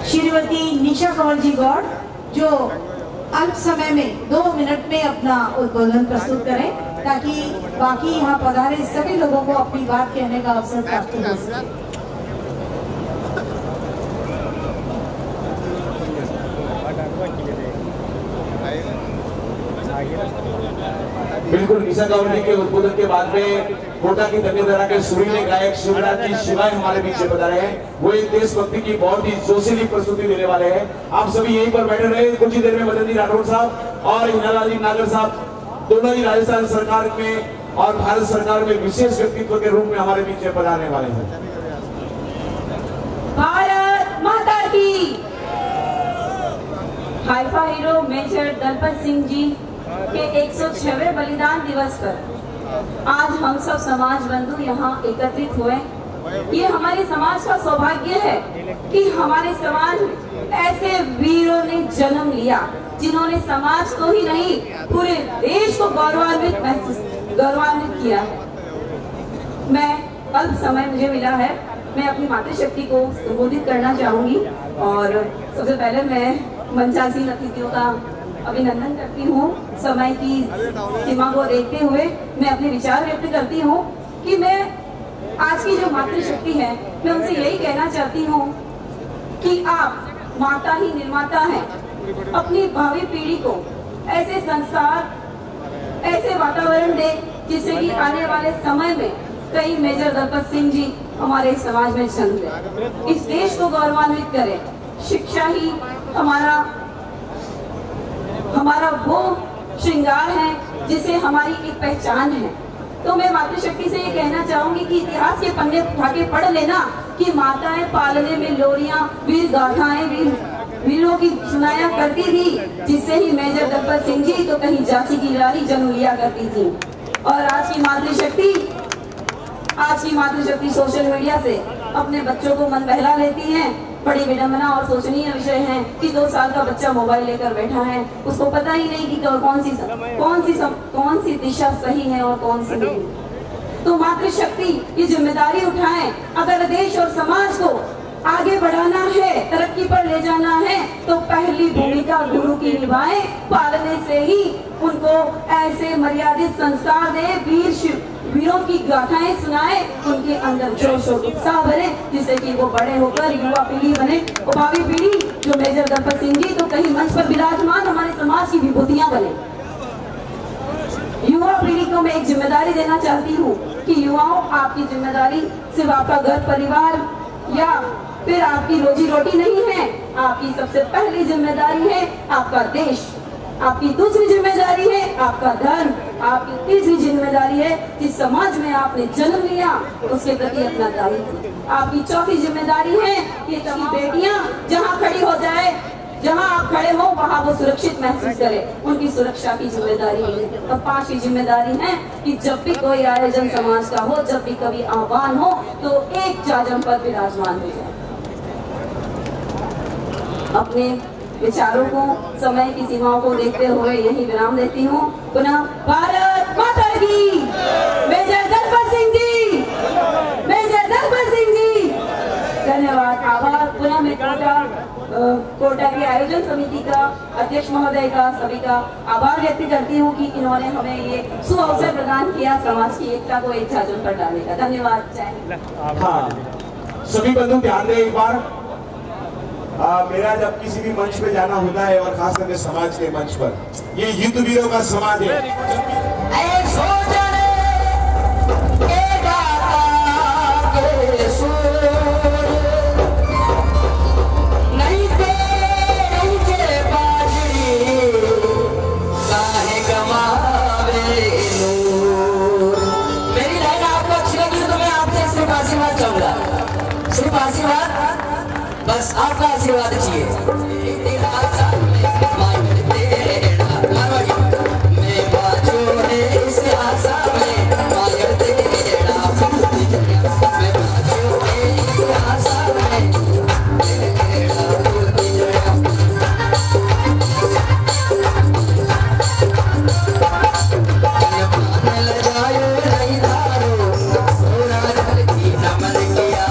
Speaker 4: श्रीमती निशा कंवर जी गौड़ जो अल्प समय में 2 मिनट में अपना उद्बोधन प्रस्तुत करें, ताकि बाकी यहाँ पधारे सभी लोगों को अपनी बात कहने का अवसर प्राप्त हो सके।
Speaker 1: बिल्कुल, निशा कंवर जी के उद्बोधन के बाद में कोटा की धन्यधारा के सुरीले गायक शिवराज जी शिवाय हमारे बीच में पधारे हैं। वो एक देशभक्ति की बहुत ही जोशीली प्रस्तुति देने वाले हैं। आप सभी यहीं पर बैठे रहे। कुछ ही देर में मदन जी राठौर साहब और हिनालाल नागर साहब दोनों ही राजस्थान सरकार में और भारत सरकार में विशेष व्यक्तित्व के रूप में हमारे बीच में पधारने वाले हैं।
Speaker 13: भारत माता की। Haifa hero major Dalpat Singh ji के 106वें बलिदान दिवस पर आज हम सब समाज बंधु यहाँ एकत्रित हुए। ये हमारे समाज का सौभाग्य है कि हमारे समाज ऐसे वीरों ने जन्म लिया जिन्होंने समाज को ही नहीं पूरे देश को गौरवान्वित किया है। मैं अल्प समय मुझे मिला है, मैं अपनी मातृशक्ति को संबोधित करना चाहूंगी। और सबसे पहले मैं मंचासीन अतिथियों का अभिनंदन करती हूँ। समय की सीमा को देखते हुए मैं अपने विचार व्यक्त करती हूँ कि मैं आज की जो मातृशक्ति है, मैं उनसे यही कहना चाहती हूँ कि आप माता ही निर्माता हैं। अपनी भावी पीढ़ी को ऐसे संस्कार, ऐसे वातावरण दे जिससे कि आने वाले समय में कई मेजर दलपत सिंह जी हमारे समाज में जन्म लें, इस देश को गौरवान्वित करें। शिक्षा ही हमारा वो श्रृंगार है जिसे हमारी एक पहचान है। तो मैं मातृशक्ति से ये कहना चाहूंगी कि इतिहास के पन्ने उठा के पढ़ लेना कि माताएं पालने में लोरियां, वीर गाथाएं वीरों की सुनाया करती थी, जिससे ही मेजर दलपत सिंह जी तो कहीं झांसी की रानी जन्म लिया करती थी। और आज की मातृशक्ति सोशल मीडिया से अपने बच्चों को मन बहला लेती है। बड़ी विडंबना और सोचनीय विषय है कि 2 साल का बच्चा मोबाइल लेकर बैठा है, उसको पता ही नहीं कि कौन सी दिशा सही है और कौन सी नहीं। तो मातृशक्ति ये जिम्मेदारी उठाए, अगर देश और समाज को आगे बढ़ाना है, तरक्की पर ले जाना है, तो पहली भूमिका गुरु की निभाए। पालने से ही उनको ऐसे मर्यादित संस्कार दे, वीरों की गाथाएं सुनाए, उनके अंदर जोश और उत्साह भरे, जिससे कि वो बड़े होकर युवा पीढ़ी बने। और भावी पीढ़ी जो मेजर दलपत सिंह जी तो कहीं मंच पर विराजमान हमारे समाज की विभूतियां बने। युवा पीढ़ी को मैं एक जिम्मेदारी देना चाहती हूँ कि युवाओं, आपकी जिम्मेदारी सिर्फ आपका घर परिवार या फिर आपकी रोजी रोटी नहीं है, आपकी सबसे पहली जिम्मेदारी है आपका देश, आपकी दूसरी जिम्मेदारी है आपका धर्म, आपकी तीसरी जिम्मेदारी है जिस समाज में आपने जन्म लिया उसके प्रति अपना दायित्व, आपकी चौथी जिम्मेदारी है कि तमाम बेटियां जहां खड़ी हो जाए, जहां आप खड़े हो वहां वो सुरक्षित महसूस करें, उनकी सुरक्षा की जिम्मेदारी है। और 5वीं जिम्मेदारी है कि जब भी कोई आयोजन समाज का हो, जब भी कभी आह्वान हो, तो एक जाजम पर विराजमान हो जाए। अपने विचारों को, समय की सीमाओं को देखते हुए यही विराम देती हूँ। पुनः भारत माता की। मेजर दलपत सिंह जी, मेजर दलपत सिंह जी, धन्यवाद, आभार। पुनः मैं कोटा की आयोजन समिति का अध्यक्ष महोदय का, सभी का आभार व्यक्त करती हूँ कि इन्होंने हमें ये सुअवसर प्रदान किया समाज की एकता को एक झाजम पर डालने का। धन्यवाद। जय।
Speaker 1: हाँ, सभी बंधु ध्यान दें एक बार। मेरा जब किसी भी मंच पे जाना होता है और खास करके समाज के मंच पर, ये युद्ध वीरों का समाज है।
Speaker 14: काहे गमावे लो बस आपका आशीर्वाद चाहिए। मैं बाजू है इस आशा में मायर तेरा, मैं बाजू है इस आशा में तेरा भूलती गया। लगायो नहीं धारो पूरा घर की नमन किया।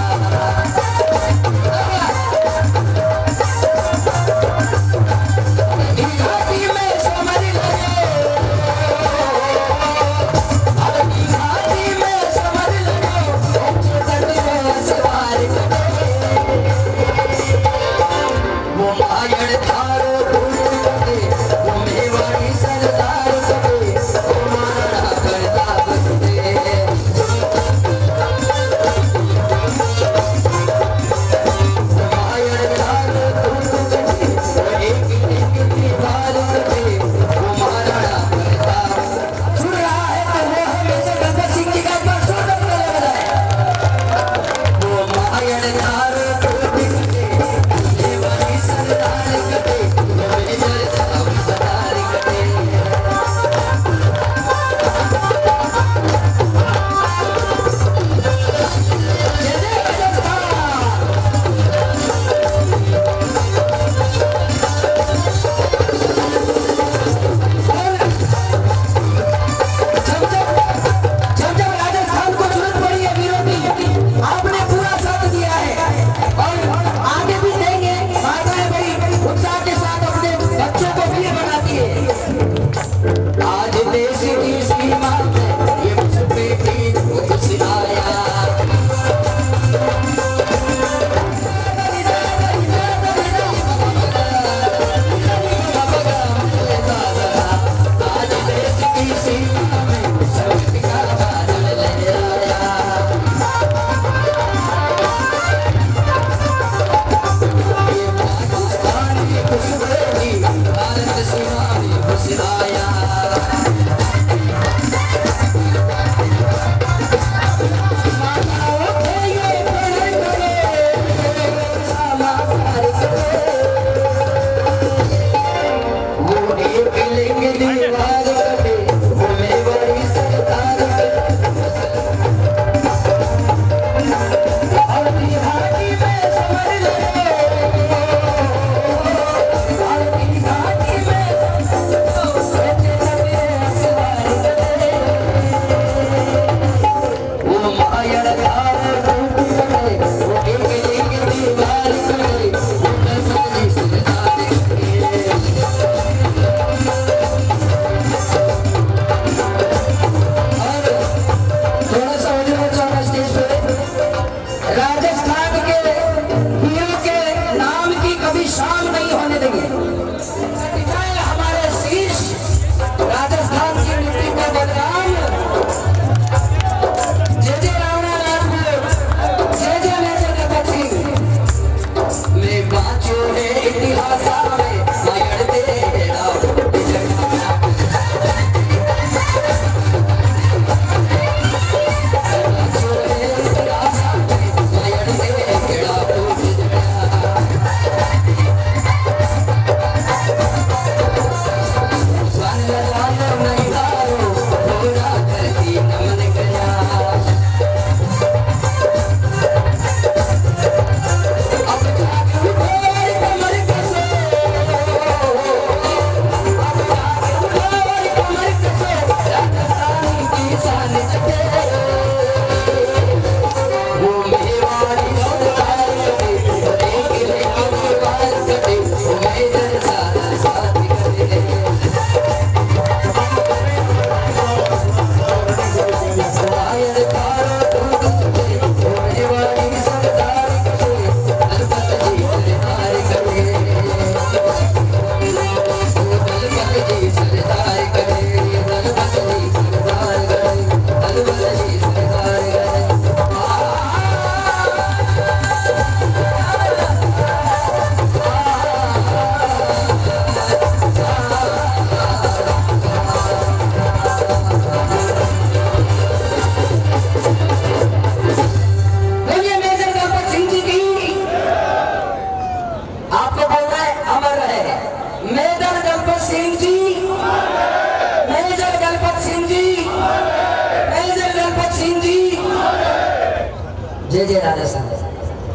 Speaker 14: जय जय राजस्थान।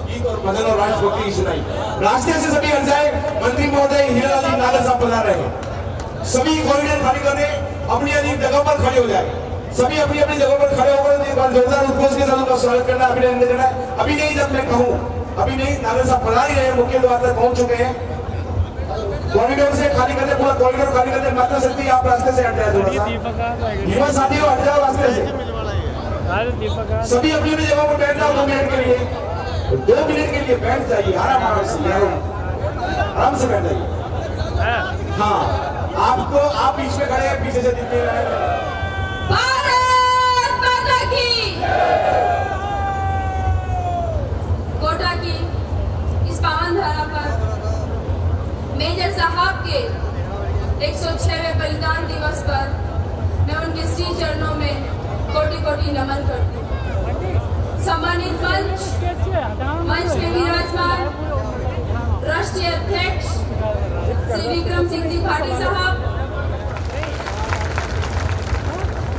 Speaker 1: गीत और भजन और राष्ट्रभक्ति की सुनाई। रास्ते से सभी हट जाए। मंत्री महोदय हीरालाल जी नागर साहब पधार रहे हैं। सभी कॉरिडोर खाली करने अपनी अपनी जगह पर खड़े हो जाए। सभी अपनी अपनी जगह पर खड़े होकर एक बार जोरदार उद्घोष के साथ उनका स्वागत करना, अभिनंदन करना है। अभी नहीं, जब मैं कहूँ अभी नहीं, नागर साहब पधार ही रहे हैं, मुख्य द्वार तक पहुंच चुके हैं। कॉरिडोर से खाली करने, पूरा कॉरिडोर खाली करने मात्र शक्ति आप रास्ते से हट जाए थोड़ा सा। युवा साथियों हट जाओ रास्ते से। सभी अपनी अपनी जगह पर बैठ जाओ 2 मिनट के लिए। 2 मिनट के लिए बैठ जाइए, आराम से बैठ जाइए। हाँ, आपको आप बीच में खड़े हैं, पीछे से दिख नहीं रहा है।
Speaker 13: भारत माता की। कोटा की इस पावन धरा पर मेजर साहब के 106वें बलिदान दिवस पर मैं उनके श्री चरणों में कोटि कोटि नमन करती हूँ। सम्मानित मंच में विराजमान राष्ट्रीय अध्यक्ष श्री विक्रम सिंह जी भाटी साहब,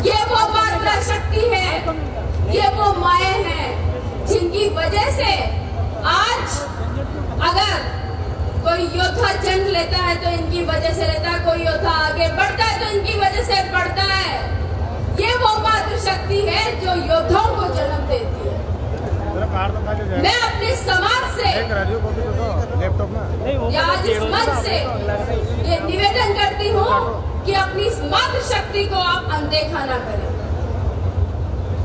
Speaker 13: ये वो मातृ शक्ति है, ये वो माए हैं जिनकी वजह से आज अगर कोई योद्धा जंग लेता है तो इनकी वजह से लेता है, कोई योद्धा आगे बढ़ता है तो इनकी वजह से बढ़ता है। ये वो मातृ शक्ति है जो योद्धाओं को जन्म देती है। मैं अपने समाज से या आज इस मंच से ये निवेदन करती हूँ कि अपनी इस मातृ शक्ति को आप अनदेखा ना करें।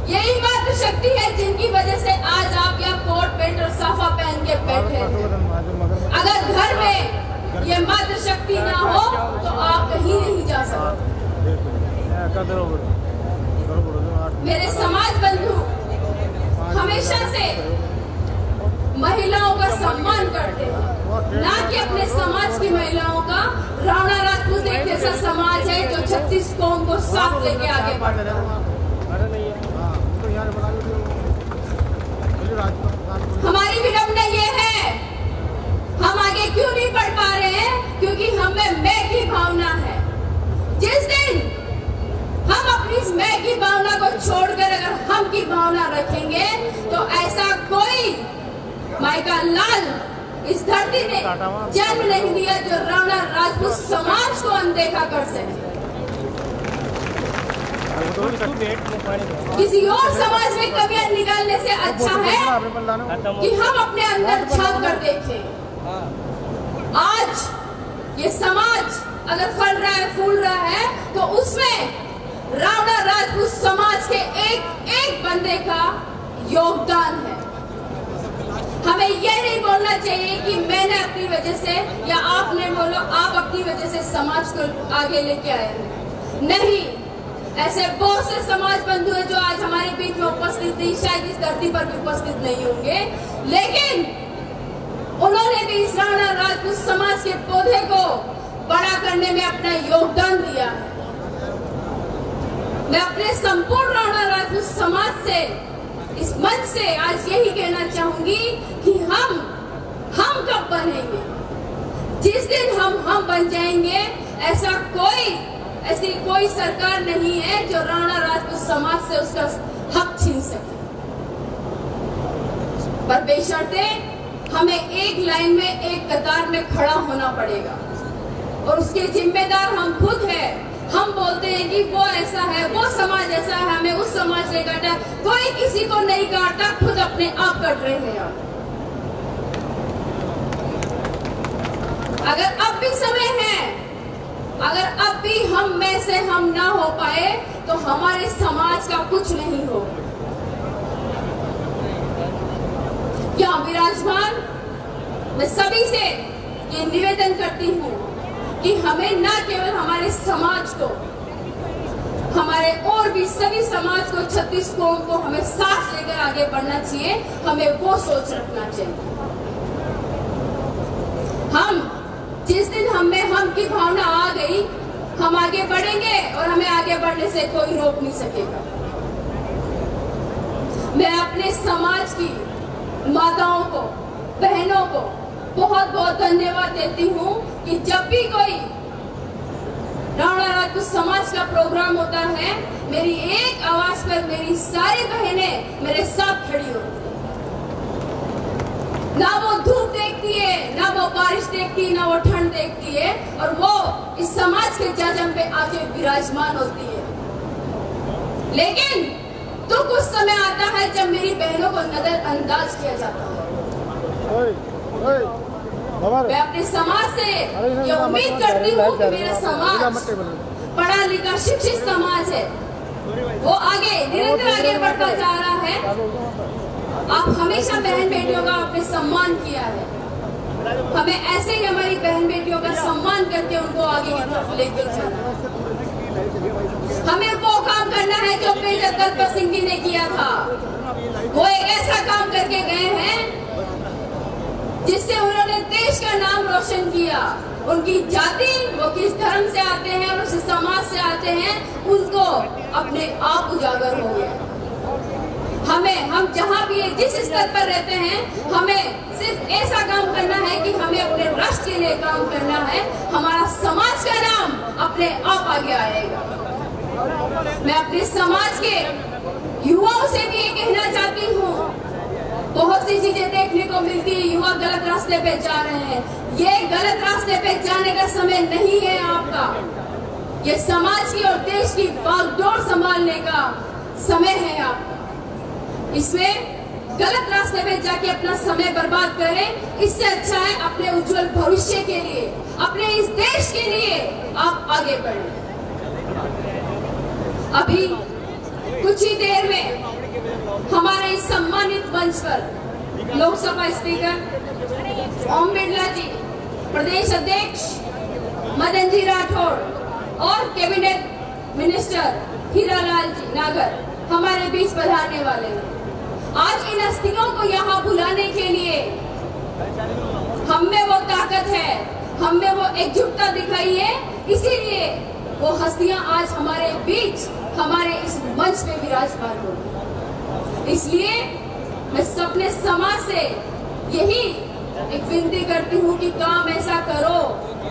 Speaker 13: यही मातृ शक्ति है जिनकी वजह से आज आप यहाँ कोट पैंट और साफा पहन के बैठे हैं। अगर घर में ये मातृ शक्ति ना हो तो आप कहीं नहीं जा सकते। मेरे समाज बंधु हमेशा से महिलाओं का सम्मान करते हैं, ना कि अपने समाज की महिलाओं का। राणा राजपूत एक ऐसा समाज है जो 36 कौम को साथ लेके आगे बढ़ता है। हमारी विडंबना ये है, हम आगे क्यों नहीं बढ़ पा रहे हैं? क्योंकि हमें मैं की भावना है। जिस दिन हम अपनी इस मैं की भावना को छोड़कर अगर हम की भावना रखेंगे तो ऐसा कोई माई का लाल इस धरती ने जन्म नहीं दिया जो राणा राजपूत समाज को अनदेखा कर सके। किसी और समाज में कमियां निकालने से अच्छा है कि हम अपने अंदर झांक कर देखें। आज ये समाज अगर फल रहा है, फूल रहा है, तो उसमें राणा राजपूत समाज के एक बंदे का योगदान है। हमें यह नहीं बोलना चाहिए कि मैंने अपनी वजह से या आपने बोलो आप अपनी वजह से समाज को आगे लेके आए हैं। नहीं, ऐसे बहुत से समाज बंधु हैं जो आज हमारे बीच में उपस्थित नहीं, शायद इस धरती पर भी उपस्थित नहीं होंगे, लेकिन उन्होंने भी इस राणा राजपूत समाज के पौधे को बड़ा करने में अपना योगदान दिया है। मैं अपने संपूर्ण राणा राजपूत समाज से इस मंच से आज यही कहना चाहूंगी कि हम कब बनेंगे? जिस दिन हम बन जाएंगे, ऐसी कोई सरकार नहीं है जो राणा राजपूत समाज से उसका हक छीन सके। पर बेशर्ते हमें एक लाइन में, एक कतार में खड़ा होना पड़ेगा और उसके जिम्मेदार हम खुद हैं। हम बोलते हैं कि वो ऐसा है, वो समाज ऐसा है, हमें उस समाज ने काटा। कोई किसी को नहीं काटता, खुद अपने आप कट रहे हैं। अगर अब भी समय है, अगर अब भी हम में से हम ना हो पाए तो हमारे समाज का कुछ नहीं होगा। यहाँ विराजमान मैं सभी से ये निवेदन करती हूँ कि हमें न केवल हमारे समाज को, हमारे और भी सभी समाज को, 36 कौम को हमें साथ लेकर आगे बढ़ना चाहिए। हमें वो सोच रखना चाहिए। हम जिस दिन हमें हम की भावना आ गई, हम आगे बढ़ेंगे और हमें आगे बढ़ने से कोई रोक नहीं सकेगा। मैं अपने समाज की माताओं को, बहनों को बहुत बहुत धन्यवाद देती हूँ कि जब भी कोई राणा राजपूत समाज का प्रोग्राम होता है, मेरी एक आवाज पर मेरी सारी बहनें मेरे साथ खड़ी होती हैं।
Speaker 15: ना वो धूप देखती है, ना वो बारिश देखती है, ना वो ठंड देखती है, और वो इस समाज के जजम पे आके विराजमान होती है। लेकिन दुख उस समय आता है जब मेरी बहनों को नजरअंदाज किया जाता है। मैं अपने समाज से ये उम्मीद करती हूँ कि मेरा समाज पढ़ा लिखा शिक्षित समाज है, वो आगे निरंतर आगे बढ़ता जा रहा है। आप हमेशा बहन बेटियों का आपने सम्मान किया है, हमें ऐसे ही हमारी बहन बेटियों का सम्मान करके उनको आगे की तरफ लेकर जाना है। हमें वो काम करना है जो मेजर दलपत सिंह जी ने किया था। वो एक ऐसा काम करके गए हैं जिससे उन्होंने देश का नाम रोशन किया। उनकी जाति, वो किस धर्म से आते हैं और उस समाज से आते हैं, उनको अपने आप उजागर हो गया। हम जहाँ भी जिस स्तर पर रहते हैं, हमें सिर्फ ऐसा काम करना है कि हमें अपने राष्ट्र के लिए काम करना है। हमारा समाज का नाम अपने आप आगे आएगा। मैं अपने समाज के युवाओं से भी ये कहना चाहती हूँ, बहुत सी चीजें देखने को मिलती है, युवा गलत रास्ते पे जा रहे हैं। ये गलत रास्ते पे जाने का समय नहीं है आपका, ये समाज की और देश की बागडोर संभालने का समय है आपका। इसमें गलत रास्ते पे जाके अपना समय बर्बाद करें, इससे अच्छा है अपने उज्जवल भविष्य के लिए, अपने इस देश के लिए आप आगे बढ़ें। अभी कुछ ही देर में हमारे इस सम्मानित मंच पर लोकसभा स्पीकर ओम बिरला जी, प्रदेश अध्यक्ष मदन जी राठौड़ और कैबिनेट मिनिस्टर हीरालाल जी नागर हमारे बीच पधारने वाले हैं। आज इन हस्तियों को यहाँ बुलाने के लिए हम में वो ताकत है, हम में वो एकजुटता दिखाई है, इसीलिए वो हस्तियां आज हमारे बीच, हमारे इस मंच पे विराजमान होगी। इसलिए मैं अपने समाज से यही एक विनती करती हूँ कि काम ऐसा करो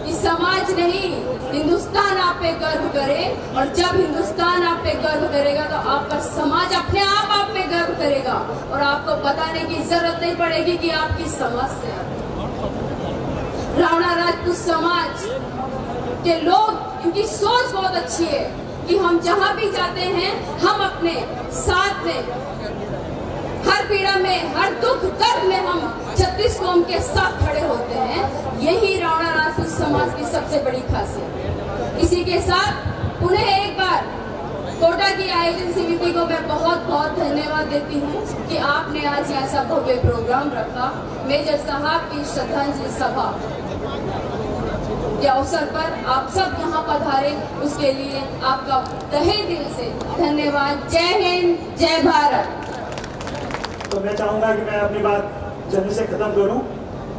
Speaker 15: कि समाज नहीं, हिंदुस्तान आप पे गर्व करे, और जब हिंदुस्तान आप पे गर्व करेगा तो आपका समाज अपने आप पे गर्व करेगा, और आपको बताने की जरूरत नहीं पड़ेगी कि आप किस समाज से आते हैं। राणा राजपूत समाज के लोग, इनकी सोच बहुत अच्छी है कि हम जहाँ भी जाते हैं, हम अपने साथ में हर पीड़ा में, हर दुख दर्द में हम 36 कौम के साथ खड़े होते हैं। यही राणा राजपूत समाज की सबसे बड़ी खासियत है। इसी के साथ उन्हें एक बार कोटा की आयोजन समिति को मैं बहुत बहुत धन्यवाद देती हूँ कि आपने आज ऐसा भव्य प्रोग्राम रखा। मेजर साहब की श्रद्धांजलि सभा के अवसर पर आप सब यहाँ पधारे, उसके लिए आपका तहे दिल से धन्यवाद। जय हिंद, जय भारत।
Speaker 7: तो मैं चाहूंगा कि मैं अपनी बात जल्दी से खत्म करूं।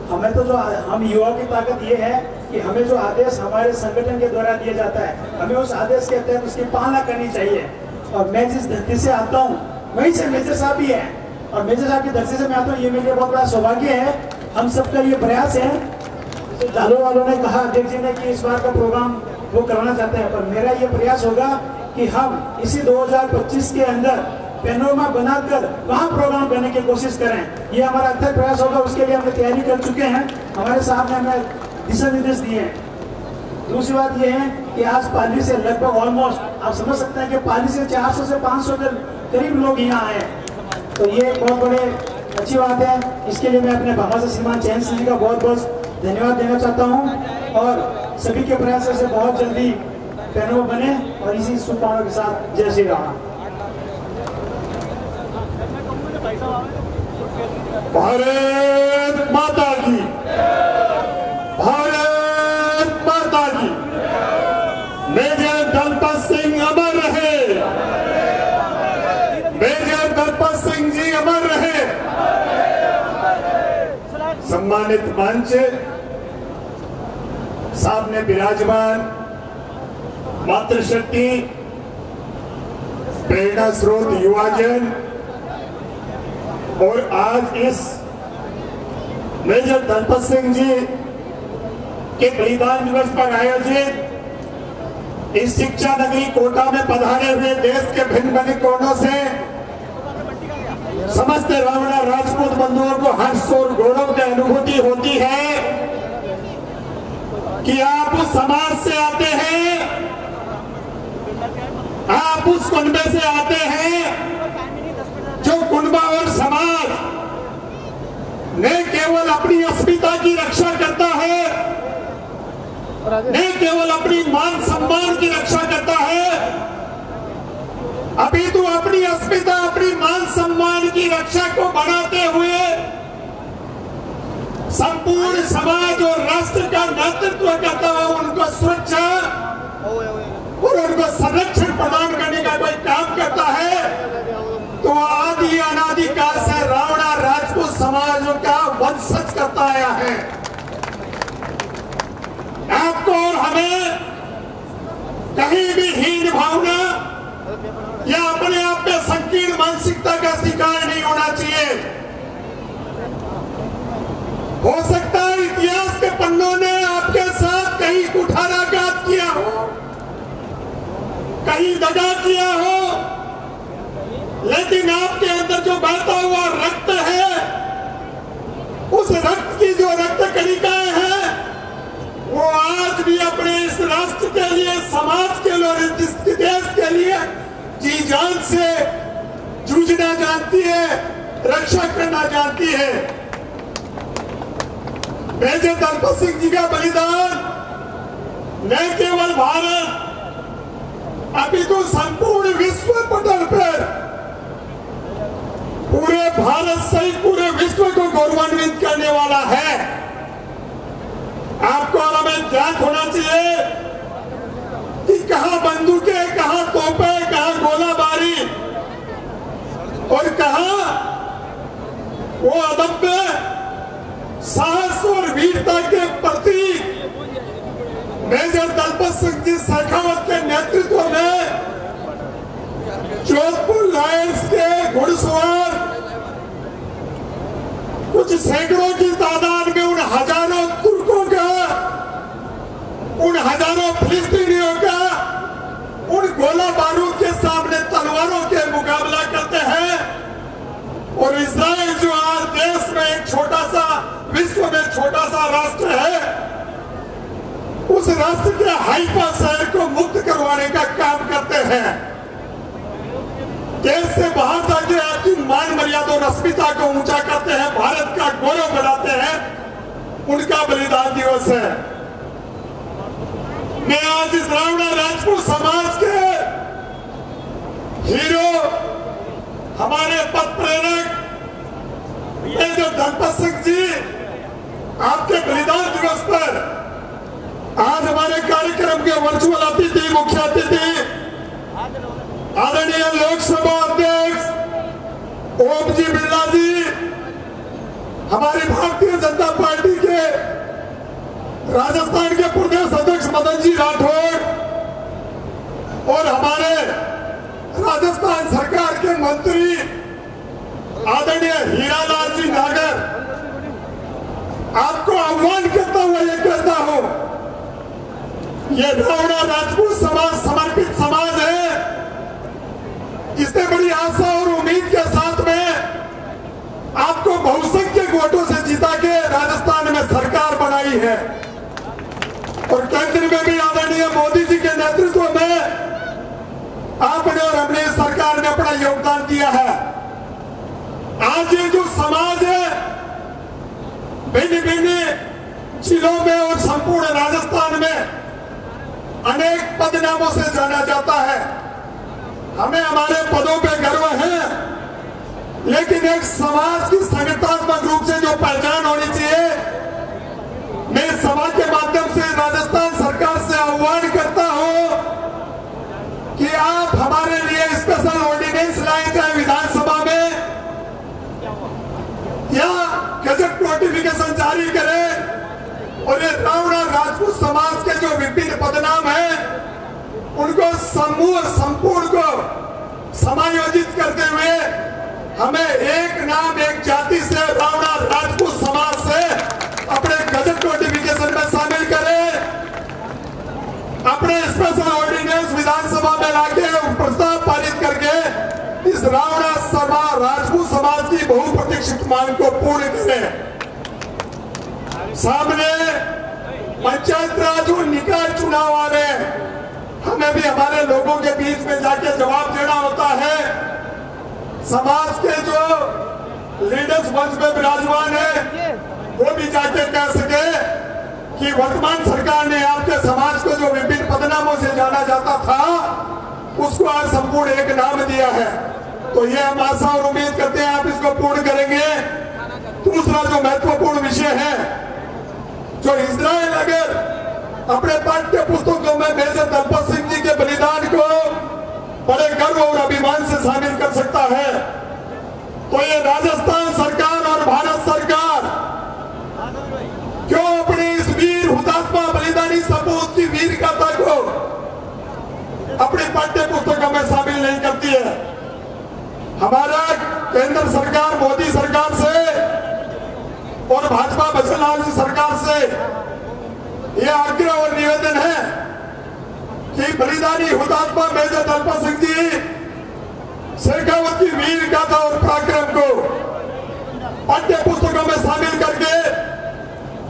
Speaker 7: हमें तो जो हम युवाओं की ताकत ये है कि हमें जो आदेश हमारे संगठन के द्वारा दिया जाता है, हमें उस आदेश के तहत उसकी पालना करनी चाहिए। और मैं जिस धरती से आता हूँ वहीं से मेजर साहब भी है, और मेजर साहब की धरती से मैं आता हूँ, ये मेरे लिए बहुत बड़ा सौभाग्य है। हम सबका ये प्रयास है, जालो वालों ने कहा अध्यक्ष जी ने कि इस बार का प्रोग्राम वो करवाना चाहते हैं, पर मेरा ये प्रयास होगा कि हम इसी 2025 के अंदर पैनोरमा बनाकर वहाँ प्रोग्राम करने की कोशिश करें। ये हमारा अथक प्रयास होगा, उसके लिए हम तैयारी कर चुके हैं। हमारे साहब ने हमें दिशा निर्देश दिए हैं। दूसरी बात ये है कि आज पाली से लगभग ऑलमोस्ट आप समझ सकते हैं कि पाली से 400 से 500 के करीब लोग यहाँ आए, तो ये बहुत बड़े अच्छी बात है। इसके लिए मैं अपने भामा से श्रीमान चैन सिंह जी का बहुत बहुत धन्यवाद देना चाहता हूँ, और सभी के प्रयासों से बहुत जल्दी पैनोरमा बने, और इसी शुभकामनाओं के साथ जय श्री राम।
Speaker 16: भारत माता की, भारत माता की। मेजर दलपत सिंह अमर रहे, मेजर दलपत सिंह जी अमर रहे। सम्मानित मंच, सामने विराजमान मातृशक्ति, प्रेरणा स्रोत युवाजन, और आज इस मेजर दलपत सिंह जी के बलिदान दिवस पर आयोजित इस शिक्षा नगरी कोटा में पधारे हुए देश के भिन्न भिन्न कोनों से समस्त रावणा राजपूत बंधुओं को हर्ष और गौरव की अनुभूति होती है कि आप उस समाज से आते हैं, आप उस कुनबे से आते हैं जो कुनबा और समाज न केवल अपनी अस्मिता की रक्षा करता है, न केवल अपनी मान सम्मान की रक्षा करता है, अभी तो अपनी अस्मिता, अपनी मान सम्मान की रक्षा को बढ़ाते हुए संपूर्ण समाज और राष्ट्र का नेतृत्व करता हुआ उनको सुरक्षा और उनको संरक्षण प्रदान करने का कोई काम करता है, तो आदि अनादि काल से रावणा राजपूत समाज का वंशज करता आया है। आपको और हमें कहीं भी हीन भावना या अपने आप में संकीर्ण मानसिकता का शिकार नहीं होना चाहिए। हो सकता है इतिहास के पन्नों ने आपके साथ कहीं कुठाराघात किया हो, कहीं दगा किया हो, लेकिन आपके अंदर जो बहता हुआ रक्त है, उस रक्त की जो रक्त कणिकाएं हैं, वो आज भी अपने इस राष्ट्र के लिए, समाज के लिए, इस देश के लिए जी जान से जूझना जानती है, रक्षा करना जानती है। मेजर दलपत सिंह जी का बलिदान न केवल भारत, अभी तो संपूर्ण विश्व पटल पर पूरे भारत सहित पूरे विश्व को गौरवान्वित करने वाला है। आपको और हमें ज्ञात होना चाहिए कि कहां बंदूकें, कहां तोपें, कहां गोलाबारी और कहां वो अदम्य साहस और वीरता के प्रतीक मेजर दलपत सिंह जी शेखावत के नेतृत्व में जोधपुर लायंस के घुड़सवार कुछ सैकड़ों की तादाद में उन हजारों तुर्कों का, उन हजारों फिलिस्तीनियों का, उन गोला बारूद के सामने तलवारों के मुकाबला करते हैं। और इजराइल जो आज देश में एक छोटा सा, विश्व में छोटा सा राष्ट्र है, उस राष्ट्र के हाइफा शहर को मुक्त करवाने का काम करते हैं। देश से बाहर जाके आपकी मान मर्यादा और अस्मिता को ऊंचा करते हैं, भारत का गौरव बढ़ाते हैं, उनका बलिदान दिवस है। मैं आज इस रावणा राजपूत समाज के हीरो, हमारे पथ प्रेरक मेजर दलपत सिंह जी, आपके बलिदान दिवस पर आज हमारे कार्यक्रम के वर्चुअल अतिथि, मुख्य अतिथि आदरणीय लोकसभा अध्यक्ष ओम जी बिरला जी, हमारी भारतीय जनता पार्टी के राजस्थान के प्रदेश अध्यक्ष मदन जी राठौड़ और हमारे राजस्थान सरकार के मंत्री आदरणीय हीरालाल जी नागर, आपको आह्वान करता हुआ ये कहता हूं, ये रावणा राजपूत समाज समर्पित समाज है। इसने बड़ी आशा और उम्मीद के साथ में आपको बहुसंख्यक वोटों से जिता के राजस्थान में सरकार बनाई है और केंद्र में भी आदरणीय मोदी जी के नेतृत्व में आपने और हमने सरकार ने अपना योगदान दिया है। आज ये जो समाज है भिन्न भिन्न जिलों में और संपूर्ण राजस्थान में अनेक पदनामों से जाना जाता है। हमें हमारे पदों पे गर्व है, लेकिन एक समाज की संगठनात्मक रूप से जो पहचान होनी चाहिए, मैं सभा के माध्यम से राजस्थान सरकार से आह्वान करता हूं कि आप हमारे लिए स्पेशल ऑर्डिनेंस लाएं, चाहे विधानसभा में या गजट नोटिफिकेशन जारी करें और ये रावणा राजपूत समाज के जो विभिन्न पदनाम हैं उनको समूह संपूर्ण को समायोजित करते हुए हमें एक नाम एक जाति से रावणा राजपूत समाज से अपने गजट नोटिफिकेशन में शामिल करें, अपने स्पेशल ऑर्डिनेंस विधानसभा में लाके प्रस्ताव पारित करके इस रावणा राजपूत समाज मांग को पूर्ण करें। सामने पंचायत राज और निकाय चुनाव आ रहे हैं, हमें भी हमारे लोगों के बीच में जाके जवाब देना होता है। समाज के जो लीडर्स मंच में विराजमान है वो भी जाके कह सके कि वर्तमान सरकार ने आपके समाज को जो विभिन्न पदनामों से जाना जाता था उसको आज संपूर्ण एक नाम दिया है। तो ये हम आशा और उम्मीद करते हैं आप इसको पूर्ण करेंगे। दूसरा जो महत्वपूर्ण विषय है, जो इजराइल अगर अपने पाठ्य पुस्तकों में मेजर दलपत सिंह जी के बलिदान को बड़े गर्व और अभिमान से शामिल कर सकता है, तो ये राजस्थान सरकार और भारत सरकार क्यों अपनी इस वीर हुतात्मा बलिदानी सपूत की वीर गाथा को अपनी पाठ्य पुस्तकों में शामिल नहीं करती है। हमारा केंद्र सरकार मोदी सरकार से और भाजपा बचनलाल जी सरकार से यह आग्रह और निवेदन है कि बलिदानी हुतात्मा मेजर दलपत सिंह जी शेखावत की वीर गाथा और पराक्रम को पाठ्य पुस्तकों में शामिल करके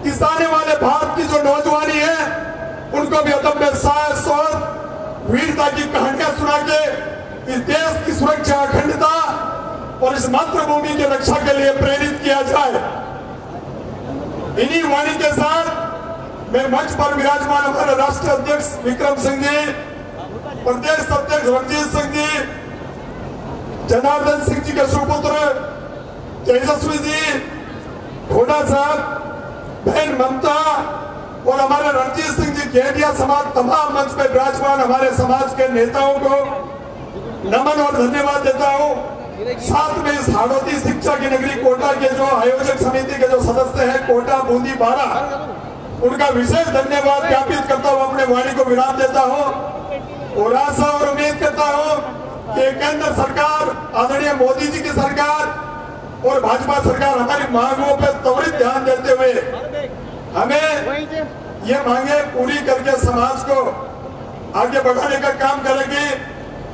Speaker 16: इस आने वाले भारत की जो नौजवानी है उनको भी अदम्य साहस और वीरता की कहानियां सुना के इस देश की सुरक्षा, अखंडता और इस मातृभूमि की रक्षा के लिए प्रेरित किया जाए। इन्हीं वाणी के साथ मैं मंच पर विराजमान हमारे राष्ट्रीय अध्यक्ष विक्रम सिंह जी, प्रदेश अध्यक्ष रणजीत सिंह जी, जनार्दन सिंह जी के सुपुत्र तेजस्वी जी, घोड़ा साहब, बहन ममता और हमारे रणजीत सिंह जी गेडिया समाज, तमाम मंच में विराजमान हमारे समाज के नेताओं को नमन और धन्यवाद देता हूं। साथ में इस हाड़ौती शिक्षा की नगरी कोटा के जो आयोजक समिति के जो सदस्य हैं कोटा, बूंदी, बारा, उनका विशेष धन्यवाद ज्ञापित करता हूं, अपने वाणी को विराम देता हूं और आशा और उम्मीद करता हूं कि केंद्र सरकार, आदरणीय मोदी जी की सरकार और भाजपा सरकार हमारी मांगों पर त्वरित ध्यान देते हुए हमें ये मांगे पूरी करके समाज को आगे बढ़ाने का काम करेगी।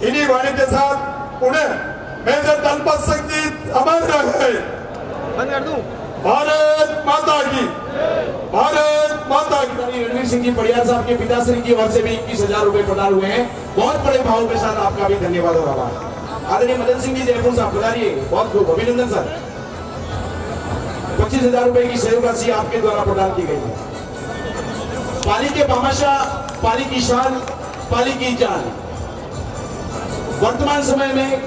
Speaker 16: इन्हीं वाणी के साथ उन्हें मेजर दलपत सिंह जी अमर रहे। भारत माता की, भारत माता की।
Speaker 1: रणवीर सिंह जी पड़ियार साहब के पिताश्री की ओर से भी 21,000 रुपए प्रदान हुए हैं। बहुत बड़े भाव के साथ आपका भी धन्यवाद और आभार। आदरणीय मदन सिंह जी जयपुर साहब पधारिए, बहुत खूब, अभिनंदन सर। 25,000 रुपए की सहयोग राशि आपके द्वारा प्रदान की गई है। पाली के भामाशाह, पाली की शान, पाली की जान। वर्तमान समय में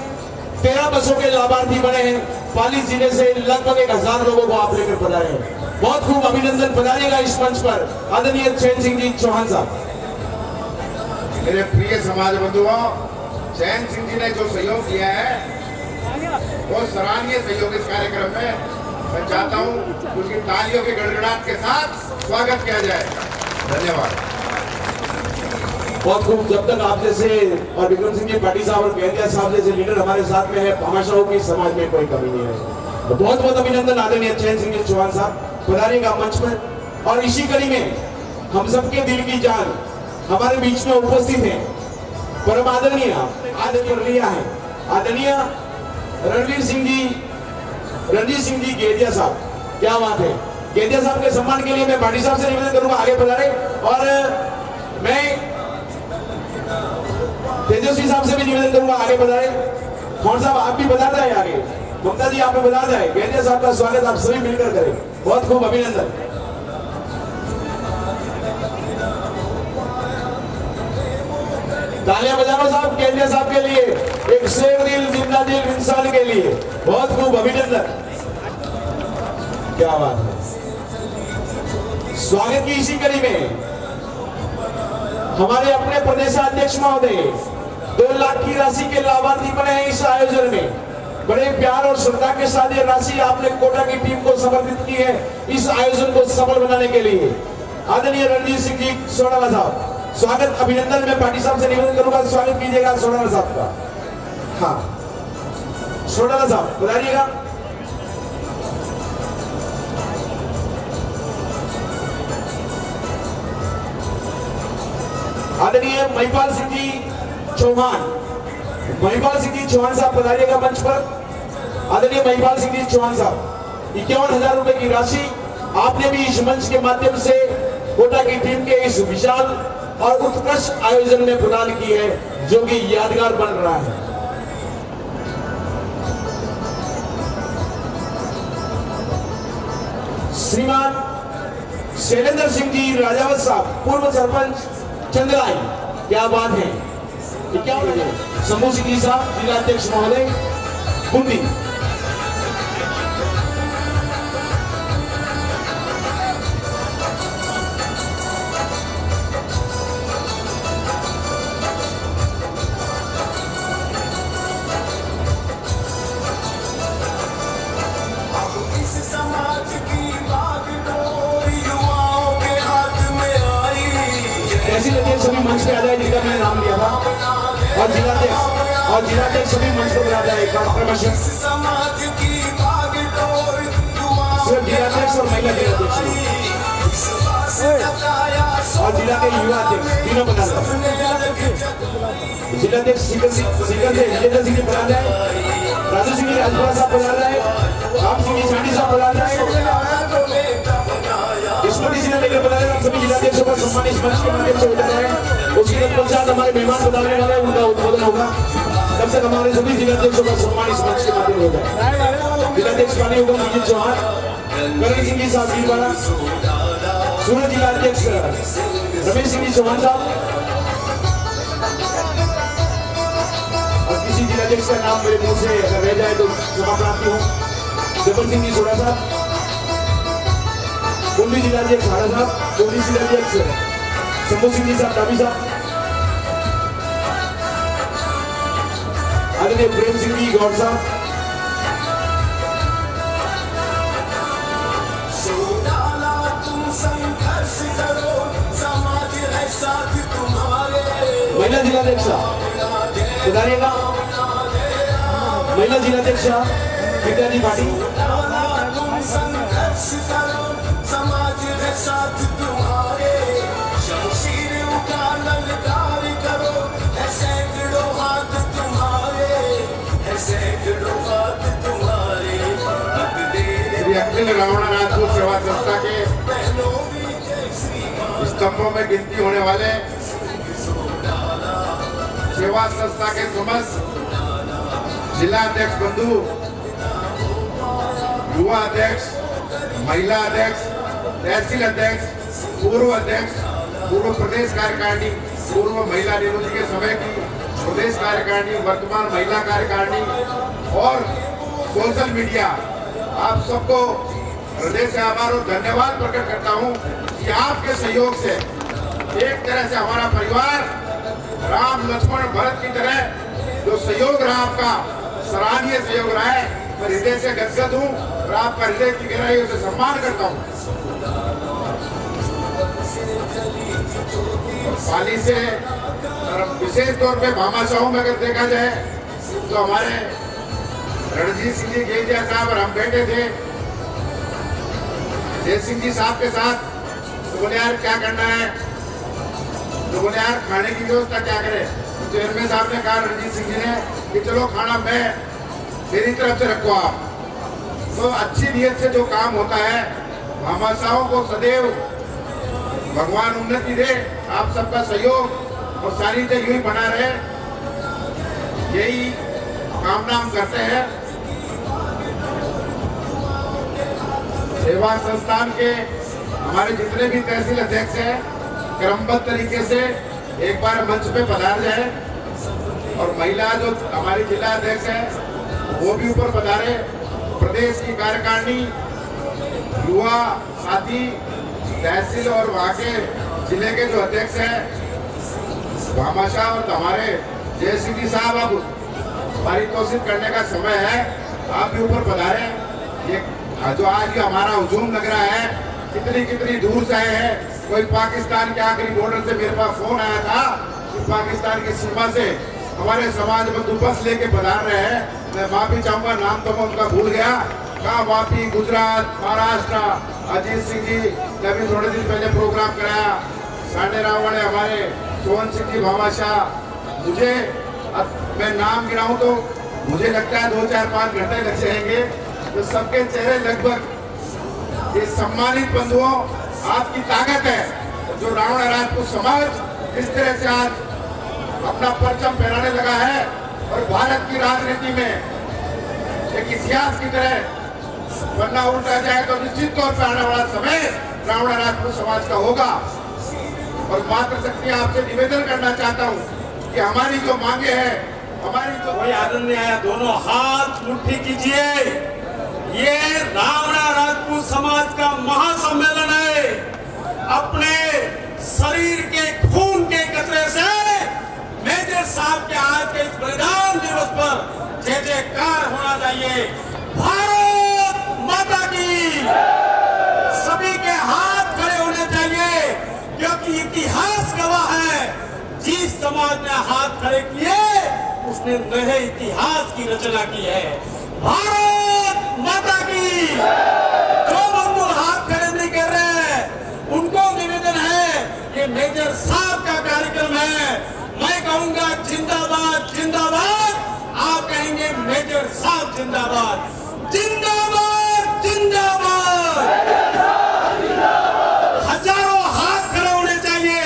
Speaker 1: 13 बसों के लाभार्थी बने हैं। पाली जिले से लगभग 1,000 लोगों को आप लेकर पधारे हैं। बहुत खूब, अभिनंदन। पधारिएगा इस मंच पर आदरणीय चैन सिंह जी चौहान साहब।
Speaker 6: मेरे प्रिय समाज बंधुओं, चैन सिंह जी ने जो सहयोग किया है वो सराहनीय सहयोग इस कार्यक्रम में। मैं चाहता हूं उसकी तालियों के गड़गड़ाहट के साथ स्वागत किया जाए। धन्यवाद।
Speaker 1: बहुत खूब। जब तक आप जैसे और विक्रम सिंह जी पाटिल साहब और गेंदिया साहब जैसे लीडर हमारे साथ में है, भामाशाहों की समाज में कोई कमी नहीं है। तो बहुत बहुत अभिनंदन आदरणीय चैन सिंह जी चौहान साहब, पधारिएगा मंच पर। और इसी कड़ी में हम सबके दिल की जान हमारे बीच में उपस्थित है परम आदरणीय आदरणीय रणवीर सिंह जी, रणजीत सिंह जी गेडिया साहब। क्या बात है। गेडिया साहब के सम्मान के लिए मैं पाटिल साहब से निवेदन करूंगा आगे पधारे। और मैं तेजस्वी साहब से भी निवेदन करूंगा आगे पधारे। कौन साहब आप भी बता जाए आगे, ममता जी आप भी बता जाए। गेडिया साहब का स्वागत आप सभी मिलकर करें। बहुत खूब, अभिनंदन। तालियां बजाओ साहब गेडिया साहब के लिए, एक शेर दिल जिंदा दिल इंसान के लिए। बहुत खूब, अभिनंदन। क्या बात है। स्वागत की इसी कड़ी में हमारे अपने प्रदेशाध्यक्ष महोदय 2 लाख की राशि के लाभार्थी बने हैं इस आयोजन में। बड़े प्यार और श्रद्धा के साथ ये राशि आपने कोटा की टीम को समर्पित की है इस आयोजन को सफल बनाने के लिए। आदरणीय रणजीत सिंह जी सोनाला साहब, स्वागत, अभिनंदन। मैं पाटिल साहब से निवेदन करूंगा स्वागत कीजिएगा सोनाला साहब का। हाँ, सोनाला साहब बताइएगा। आदरणीय महिपाल सिंह जी चौहान, महिपाल सिंह जी चौहान साहब पधारिएगा मंच पर। आदरणीय महिपाल सिंह जी चौहान साहब। 51,000 रुपए की राशि आपने भी इस मंच के माध्यम से कोटा की टीम के इस विशाल और उत्कृष्ट आयोजन में प्रदान की है, जो कि यादगार बन रहा है। श्रीमान शैलेंद्र सिंह जी राजावत साहब, पूर्व सरपंच चंद्राई, क्या बात है। क्या शंभू सिंह जी साहब, जिलाध्यक्ष महोदय बूंदी। सभी मंच पे आ जाए जिनका मैंने नाम लिया था, और जिलाध्यक्ष सभी मंच पे आ जाए क्रमशः। सिर्फ जिलाध्यक्ष और महिला जिलाध्यक्ष और जिला के युवा अध्यक्ष तीनों बना जाए। जिलाध्यक्ष सिकंदर सिंह जी बना जाए, राजू सिंह जी राजपुरा साहब बना जाए, राम सिंह जी चांडी साहब बना जाए, स्मृति जिला लेकर बना रहे। सभी जिलाध्यक्षों का सम्मान इस मंच के माध्यम से हो जाता है। उसके पश्चात हमारे मेहमान बताने वाले उनका उद्बोधन होगा। तब तक हमारे सभी जिलाध्यक्षों का सम्मान इस मंच के माध्यम हो जाए। जिलाध्यक्ष पानी होगा विजय चौहान, करण सिंह जी साहब भीलवाड़ा, सूरत जिलाध्यक्ष रमेश सिंह जी चौहान साहब, और किसी जिलाध्यक्ष का नाम मेरे मुंह से अगर रह जाए तो क्षमा प्राप्ति हो। जबल सिंह जी सोड़ा साहब, कुंडी जिलाध्यक्ष हाड़ा साहब, कुंडी जिलाध्यक्ष शंभू सिंह जी साहब डाबी साहब, आदरणीय प्रेम सिंह जी गौड़ साहब, महिला जिलाध्यक्ष बताइएगा, महिला जिलाध्यक्ष विद्यार्थी पार्टी,
Speaker 17: समाज है साथ तुम्हारे, शमशीर का ललकार करो, है सैकड़ों हाथ तुम्हारे, है सैकड़ों हाथ तुम्हारे।
Speaker 6: श्री अखिल रावण राजपूत सेवा संस्था के स्तंभों में गिनती होने वाले सेवा संस्था के समस्त जिला अध्यक्ष बंधु, युवा अध्यक्ष, महिला अध्यक्ष, तहसील अध्यक्ष, पूर्व अध्यक्ष, पूर्व प्रदेश कार्यकारिणी, पूर्व महिला नियोजित के समय की प्रदेश कार्यकारिणी, वर्तमान महिला कार्यकारिणी और सोशल मीडिया, आप सबको हृदय से आभार और धन्यवाद प्रकट करता हूं कि आपके सहयोग से एक तरह से हमारा परिवार राम लक्ष्मण भरत की तरह जो सहयोग रहा, आपका सराहनीय सहयोग रहा है, मैं हृदय से गदगद हूं और आपका हृदय की गहराइयों से सम्मान करता हूं। पाली से विशेष तौर पे भामाशाहों में अगर देखा जाए तो हमारे रणजीत सिंह जी गेजिया साहब और हम बैठे थे जय सिंह जी साहब के साथ, तो बोले यार क्या करना है, तो बोले यार खाने की व्यवस्था क्या करें। तो चेयरमैन साहब ने कहा रणजीत सिंह जी ने कि चलो खाना मैं मेरी तरफ से रखो आप। तो अच्छी नीयत से जो काम होता है, भामाशाहों को सदैव भगवान उन्नति दे, आप सबका सहयोग और सानिध्य यूं ही बना रहे, यही कामना हम करते हैं। सेवा संस्थान के हमारे जितने भी तहसील अध्यक्ष हैं क्रमबद्ध तरीके से एक बार मंच पे पधार जाए, और महिला जो हमारी जिला अध्यक्ष है वो भी ऊपर पधारे, प्रदेश की कार्यकारिणी, युवा साथी, तहसील और वहाँ के जिले के जो अध्यक्ष हैं भामाशाह और हमारे जय सिंह जी साहब, अब पारितोषित करने का समय है, आप भी ऊपर पधारे। ये जो आज ये हमारा हुजूम लग रहा है, कितनी दूर से आए हैं, कोई पाकिस्तान के आखिरी बॉर्डर से मेरे पास फोन आया था कि पाकिस्तान की सीमा से हमारे समाज बंधु बस लेके पधार रहे हैं। मैं माफी चाहूंगा, नाम तो मैं उनका भूल गया, कहाँ वापी, गुजरात, महाराष्ट्र, अजीत सिंह जी ने अभी थोड़े दिन पहले प्रोग्राम कराया, साढ़े रावण है हमारे सोहन सिंह जी भामाशाह। मुझे मैं नाम गिनाऊं तो मुझे लगता है 2, 4, 5 घंटे लग जाएंगे, तो सबके चेहरे लगभग ये सम्मानित बंधुओं आपकी ताकत है। जो रावण राजपूत समाज इस तरह से आज अपना परचम फहराने लगा है और भारत की राजनीति में एक इतिहास की तरह वरना उल्टा जाए तो निश्चित तौर पर आने वाला समय रावण राजपूत समाज का होगा। और मातृशक्ति आपसे निवेदन करना चाहता हूँ कि हमारी जो मांगे हैं, हमारी जो
Speaker 16: कोई आदर नहीं आया, दोनों हाथ मुट्ठी कीजिए। ये रावण राजपूत समाज का महासम्मेलन है। अपने शरीर के खून के कतरे से मेजर साहब के आज के इस बलिदान दिवस पर जय जयकार होना चाहिए। भारत माता की। सभी के हाथ खड़े होने चाहिए क्योंकि इतिहास गवाह है, जिस समाज ने हाथ खड़े किए उसने नए इतिहास की रचना की है। भारत माता की। जो बंधु हाथ खड़े नहीं कर रहे हैं उनको निवेदन है कि मेजर साहब का कार्यक्रम है, मैं कहूंगा जिंदाबाद जिंदाबाद, आप कहेंगे मेजर साहब जिंदाबाद। जिंदाबाद जिंदाबाद। हजारों हाथ खड़े होने चाहिए।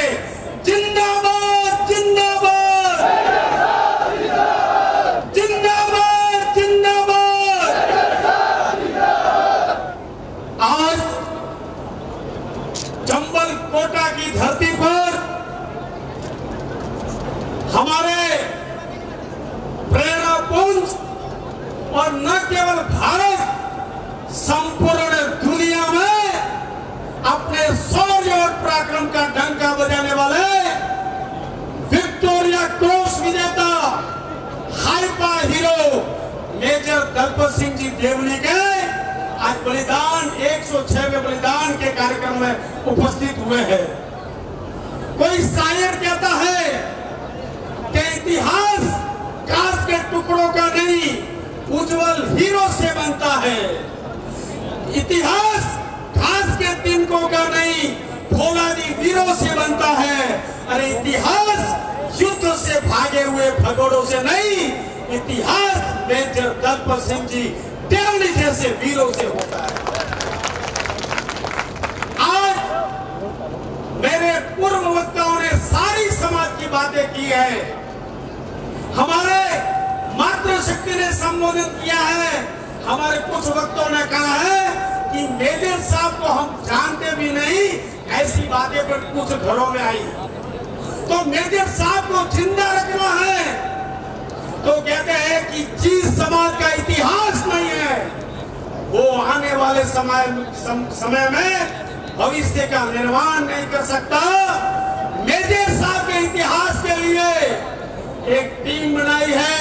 Speaker 16: जिंदाबाद जिंदाबाद। जिंदाबाद जिंदाबाद। आज चंबल कोटा की धरती पर हमारे प्रेरणा पुंज और न केवल भारत, संपूर्ण दुनिया में अपने शौर्य और पराक्रम का डंका बजाने वाले विक्टोरिया क्रॉस विजेता Haifa hero major Dalpat Singh ji Deoli के आज बलिदान 106वें बलिदान के कार्यक्रम में उपस्थित हुए हैं। कोई शायर कहता है कि इतिहास कांच के टुकड़ों का नहीं, उज्जवल हीरो से बनता है। इतिहास घास के तिनकों का नहीं, फौलादी वीरों से बनता है। अरे इतिहास युद्ध से भागे हुए भगोड़ों से नहीं, इतिहास मेजर दलपत सिंह जी देवली जैसे वीरों से होता है। आज मेरे पूर्व वक्ताओं ने सारी समाज की बातें की है, हमारे मातृशक्ति ने संबोधित किया है। हमारे कुछ वक्तों ने कहा है कि मेजर साहब को हम जानते भी नहीं, ऐसी बातें पर कुछ घरों में आई। तो मेजर साहब को जिंदा रखना है तो कहते हैं कि जिस समाज का इतिहास नहीं है वो आने वाले समय में भविष्य का निर्माण नहीं कर सकता। मेजर साहब के इतिहास के लिए एक टीम बनाई है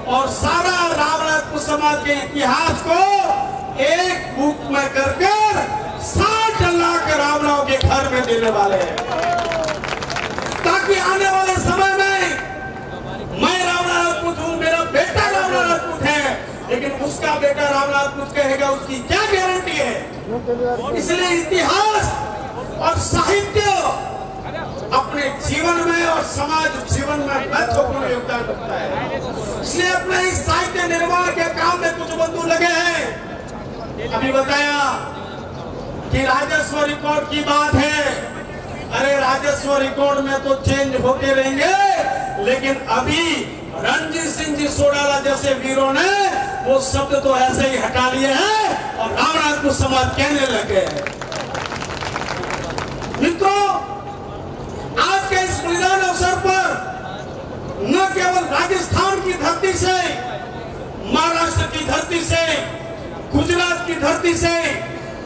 Speaker 16: और सारा रावण समाज के इतिहास को एक बुक में करके 60 लाख रावणों के घर में देने वाले हैं, ताकि आने वाले समय में मैं रावण राजपूत हूँ, मेरा बेटा रावण राजपूत है, लेकिन उसका बेटा रावण राजपूत कहेगा, उसकी क्या गारंटी है। इसलिए इतिहास और साहित्य अपने जीवन में और समाज जीवन में महत्वपूर्ण योगदान रखता है। इसलिए अपने इस साहित्य निर्माण के काम में कुछ बंधु लगे हैं। अभी बताया कि राजस्व रिकॉर्ड की बात है। अरे राजस्व रिकॉर्ड में तो चेंज होते रहेंगे, लेकिन अभी रणजीत सिंह जी सोडाला जैसे वीरों ने वो शब्द तो ऐसे ही हटा लिए हैं और रावण राजपूत समाज कहने लगे हैं। मित्रों, आज के इस बलिदान अवसर पर न केवल राजस्थान की धरती से, महाराष्ट्र की धरती से, गुजरात की धरती से,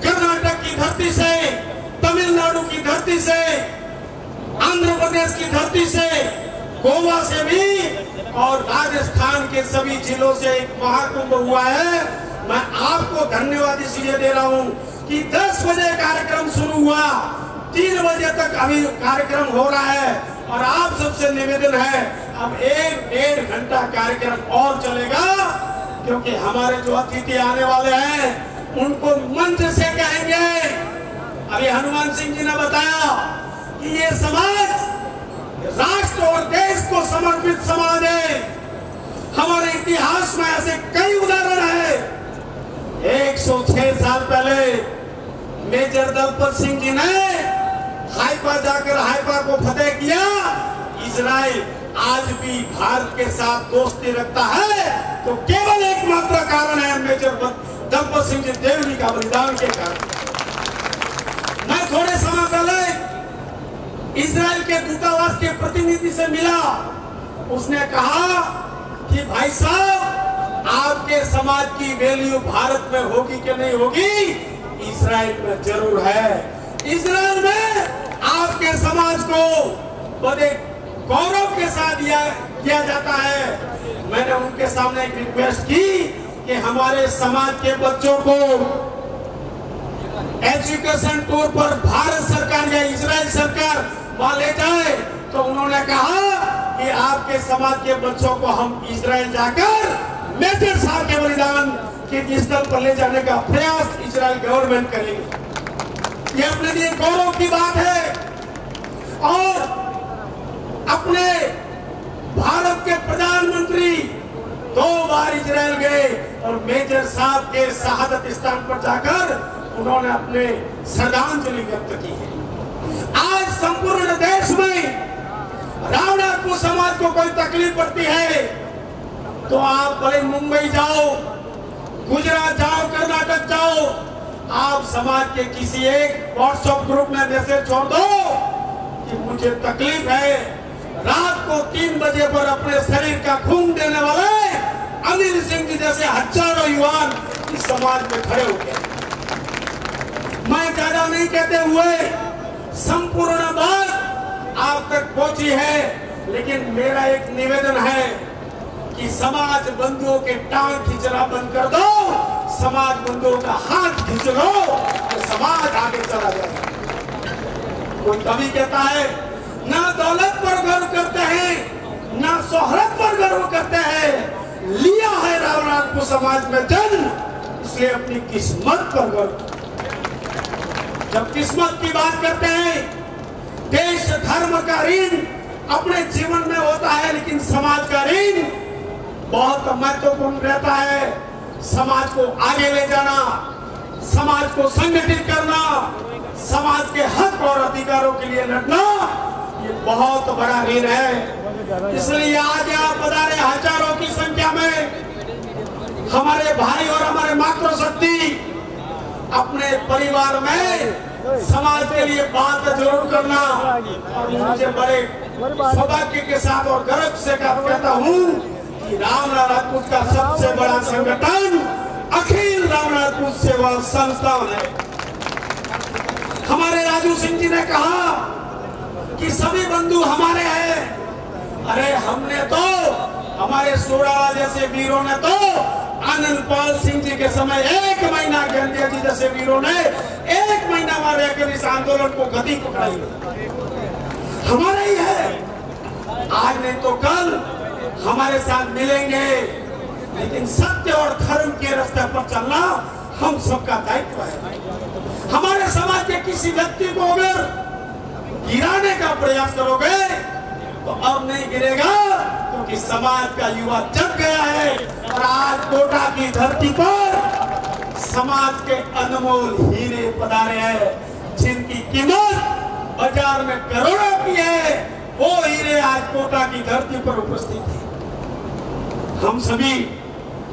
Speaker 16: कर्नाटक की धरती से, तमिलनाडु की धरती से, आंध्र प्रदेश की धरती से, गोवा से भी और राजस्थान के सभी जिलों से एक महाकुंभ हुआ है। मैं आपको धन्यवाद इसलिए दे रहा हूं कि 10 बजे कार्यक्रम शुरू हुआ, 3 बजे तक अभी कार्यक्रम हो रहा है और आप सबसे निवेदन है अब 1-1.5 घंटा कार्यक्रम और चलेगा, क्योंकि हमारे जो अतिथि आने वाले हैं उनको मंच से कहेंगे। अभी हनुमान सिंह जी ने बताया कि ये समाज राष्ट्र और देश को समर्पित समाज है। हमारे इतिहास में ऐसे कई उदाहरण है।
Speaker 6: मेजर दलपत सिंह जी ने हाइफा जाकर हाइफा को फतेह किया। इजराइल आज भी भारत के साथ दोस्ती रखता है तो केवल एकमात्र कारण है मेजर दलपत सिंह जी देवनी का बलिदान के कारण। मैं थोड़े समय पहले इजराइल के दूतावास के प्रतिनिधि से मिला। उसने कहा कि भाई साहब आपके समाज की वैल्यू भारत में होगी कि नहीं होगी, इजराइल में जरूर है। इजराइल में आपके समाज को बड़े गौरव के साथ किया जाता है। मैंने उनके सामने एक रिक्वेस्ट की कि हमारे समाज के बच्चों को एजुकेशन टूर पर भारत सरकार या इजराइल सरकार वहां ले जाए, तो उन्होंने कहा कि आपके समाज के बच्चों को हम इजराइल जाकर मेजर साहब के बलिदान के स्थल पर ले जाने का प्रयास इजराइल गवर्नमेंट करेगी। ये अपने लिए गौरव की बात है। और अपने भारत के प्रधानमंत्री 2 बार इजराइल गए और मेजर साहब के शहादत स्थान पर जाकर उन्होंने अपने श्रद्धांजलि व्यक्त की है। आज संपूर्ण देश में रावणात्मक समाज को कोई तकलीफ पड़ती है तो आप भले मुंबई जाओ, गुजरात जाओ, कर्नाटक जाओ, आप समाज के किसी एक व्हाट्सएप ग्रुप में मैसेज छोड़ दो कि मुझे तकलीफ है। रात को 3 बजे पर अपने शरीर का खून देने वाले अनिल सिंह जी जैसे हजारों युवा इस समाज में खड़े हो गए। मैं ज्यादा नहीं कहते हुए संपूर्ण बात आप तक पहुंची है, लेकिन मेरा एक निवेदन है कि समाज बंधुओं के टांग खींचना बंद कर दो, समाज बंधुओं का हाथ खींच लो तो समाज आगे चला जाएगा। कोई कवि कहता है ना दौलत पर गर्व करते हैं ना शोहरत पर गर्व करते हैं, लिया है रावणात्मक समाज में जन्म इसलिए अपनी किस्मत पर गर्व। जब किस्मत की बात करते हैं, देश धर्म का ऋण अपने जीवन में होता है, लेकिन समाज का ऋण बहुत महत्वपूर्ण रहता है। समाज को आगे ले जाना, समाज को संगठित करना, समाज के हक और अधिकारों के लिए लड़ना, ये बहुत बड़ा ऋण है। इसलिए आज यहाँ पधारे हजारों की संख्या में हमारे भाई और हमारे मातृशक्ति अपने परिवार में समाज के लिए बात जरूर करना। और मुझे बड़े सौभाग्य के साथ और गर्व से कहता हूँ कि रामनाथ राजपूत का सबसे बड़ा संगठन अखिल रामनाथ राजपूत सेवा संस्थान है। हमारे राजू सिंह जी ने कहा कि सभी बंधु हमारे हैं। अरे हमने तो, हमारे सोराला जैसे वीरों ने तो आनंदपाल सिंह जी के समय 1 महीना, गांधी जी जैसे वीरों ने 1 महीना वहां रहकर इस आंदोलन को गति पकड़ाई। हमारा ही है, आज नहीं तो कल हमारे साथ मिलेंगे, लेकिन सत्य और धर्म के रास्ते पर चलना हम सबका दायित्व है। हमारे समाज के किसी व्यक्ति को अगर गिराने का प्रयास करोगे तो अब नहीं गिरेगा, क्योंकि समाज का युवा जग गया है। और आज कोटा की धरती पर समाज के अनमोल हीरे पधारे हैं, जिनकी कीमत बाजार में करोड़ों की है। वो हीरे आज कोटा की धरती पर उपस्थित है। हम सभी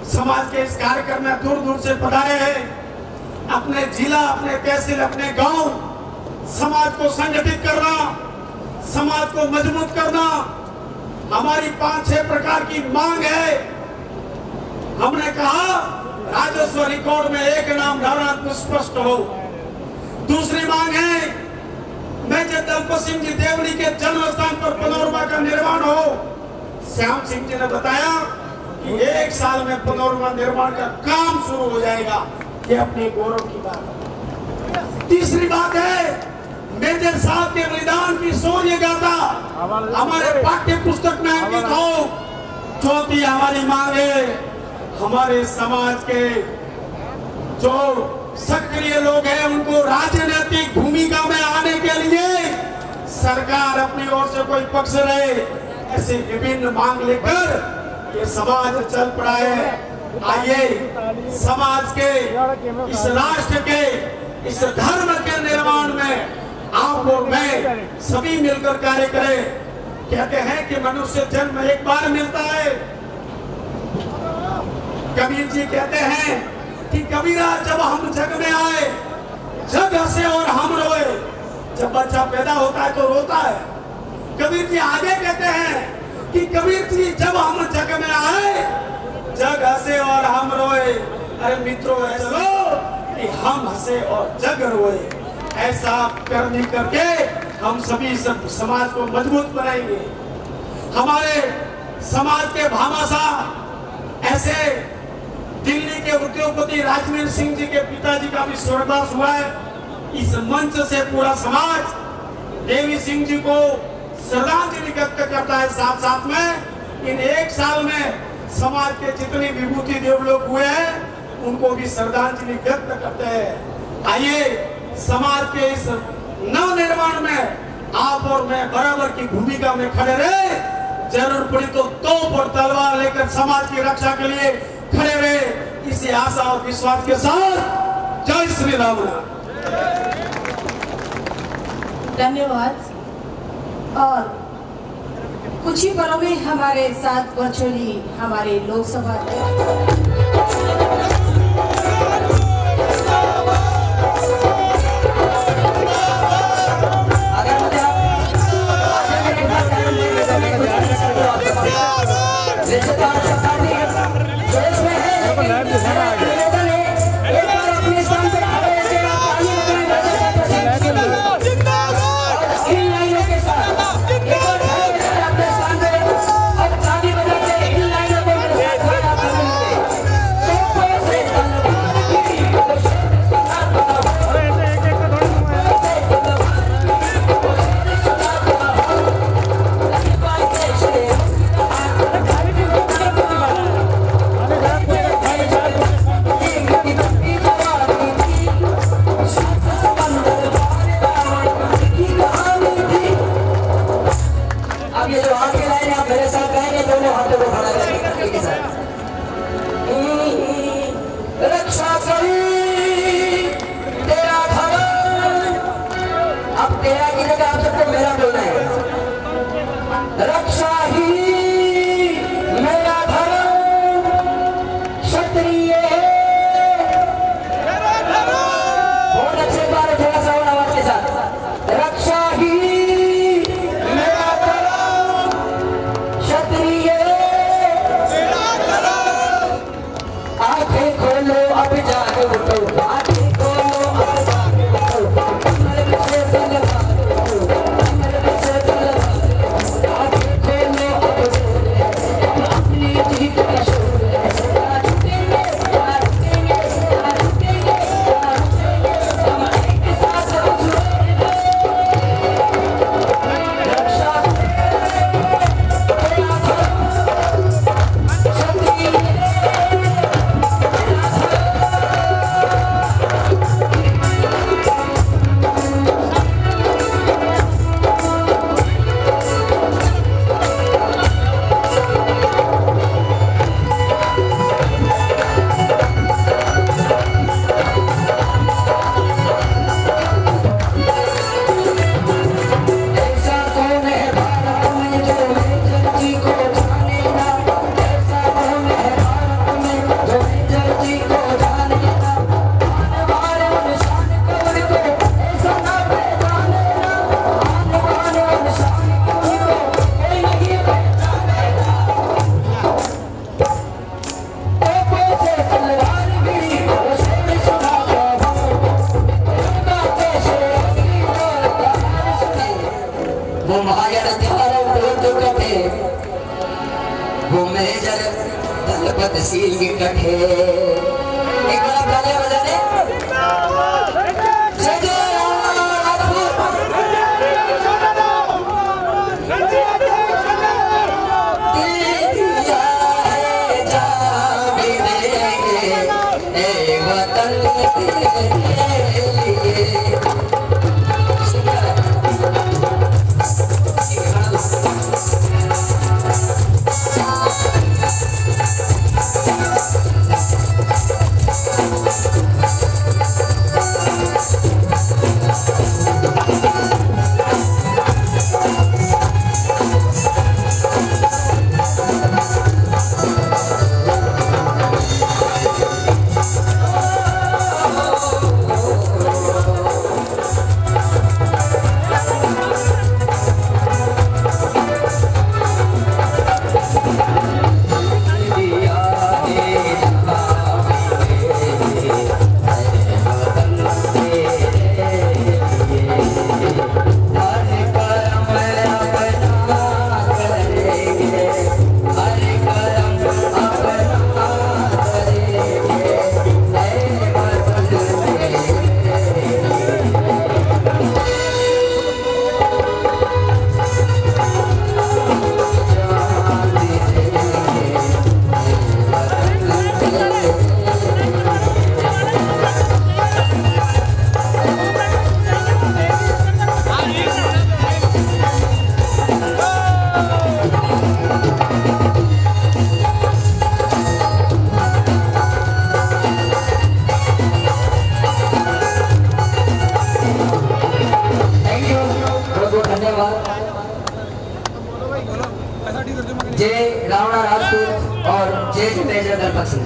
Speaker 6: समाज के इस कार्यक्रम में दूर दूर से पधारे हैं। अपने जिला, अपने तहसील, अपने गांव, समाज को संगठित करना, समाज को मजबूत करना हमारी 5-6 प्रकार की मांग है। हमने कहा राजस्व रिकॉर्ड में एक नाम रावणात्मक स्पष्ट हो। दूसरी मांग है मेजर दलपत सिंह जी देवनी के जन्म स्थान पर पनोरमा का निर्माण हो। श्याम सिंह जी ने बताया कि 1 साल में पनोरमा निर्माण का काम शुरू हो जाएगा। ये अपने गौरव की बात है। तीसरी बात है मेजर साहब के बलिदान की शौर्य गाथा हमारे पाठ्य पुस्तक में अंकित हो। चौथी हमारी मांग है हमारे समाज के जो सक्रिय लोग हैं उनको राजनीतिक भूमिका में आने के लिए सरकार अपनी ओर से कोई पक्ष रहे, ऐसे विभिन्न मांग लेकर ये समाज चल पड़ा है। आइए समाज के, इस राष्ट्र के
Speaker 16: इस धर्म के निर्माण में आप और मैं सभी मिलकर कार्य करें। कहते हैं कि मनुष्य जन्म एक बार मिलता है। कबीर जी कहते हैं कि कबीरा जब हम जग में आए, जग हंसे और हम रोए। जब बच्चा पैदा होता है तो रोता है। कबीर जी आगे कहते हैं कि कबीर जी जब हम जग में आए, जग हंसे और हम रोए। अरे मित्रों, चलो कि हम हंसे और जग रोए। ऐसा करने करके हम सभी सब समाज को मजबूत बनाएंगे। हमारे समाज के भामाशाह ऐसे दिल्ली के उद्योगपति राजवीर सिंह जी के पिताजी का भी स्वर्गवास हुआ है। इस मंच से पूरा समाज देवी सिंह जी को श्रद्धांजलि व्यक्त करता है। साथ साथ में इन एक साल में समाज के जितने विभूति देव लोग हुए हैं उनको भी श्रद्धांजलि व्यक्त करते हैं। आइए समाज के इस नव निर्माण में आप और मैं बराबर की भूमिका में खड़े रहे। जरूर पड़ी तो तोप और तलवार लेकर समाज की रक्षा के लिए खड़े रहे। इसी आशा और विश्वास के साथ जय श्री राम।
Speaker 4: धन्यवाद। और कुछ ही पलों में हमारे साथ वर्चुअली हमारे लोकसभा
Speaker 14: तहसील के कठे एक बार तालियां बजाने
Speaker 2: जिंदाबाद। जय रावणा राजपूत और जय जितेंद्र दलपत सिंह।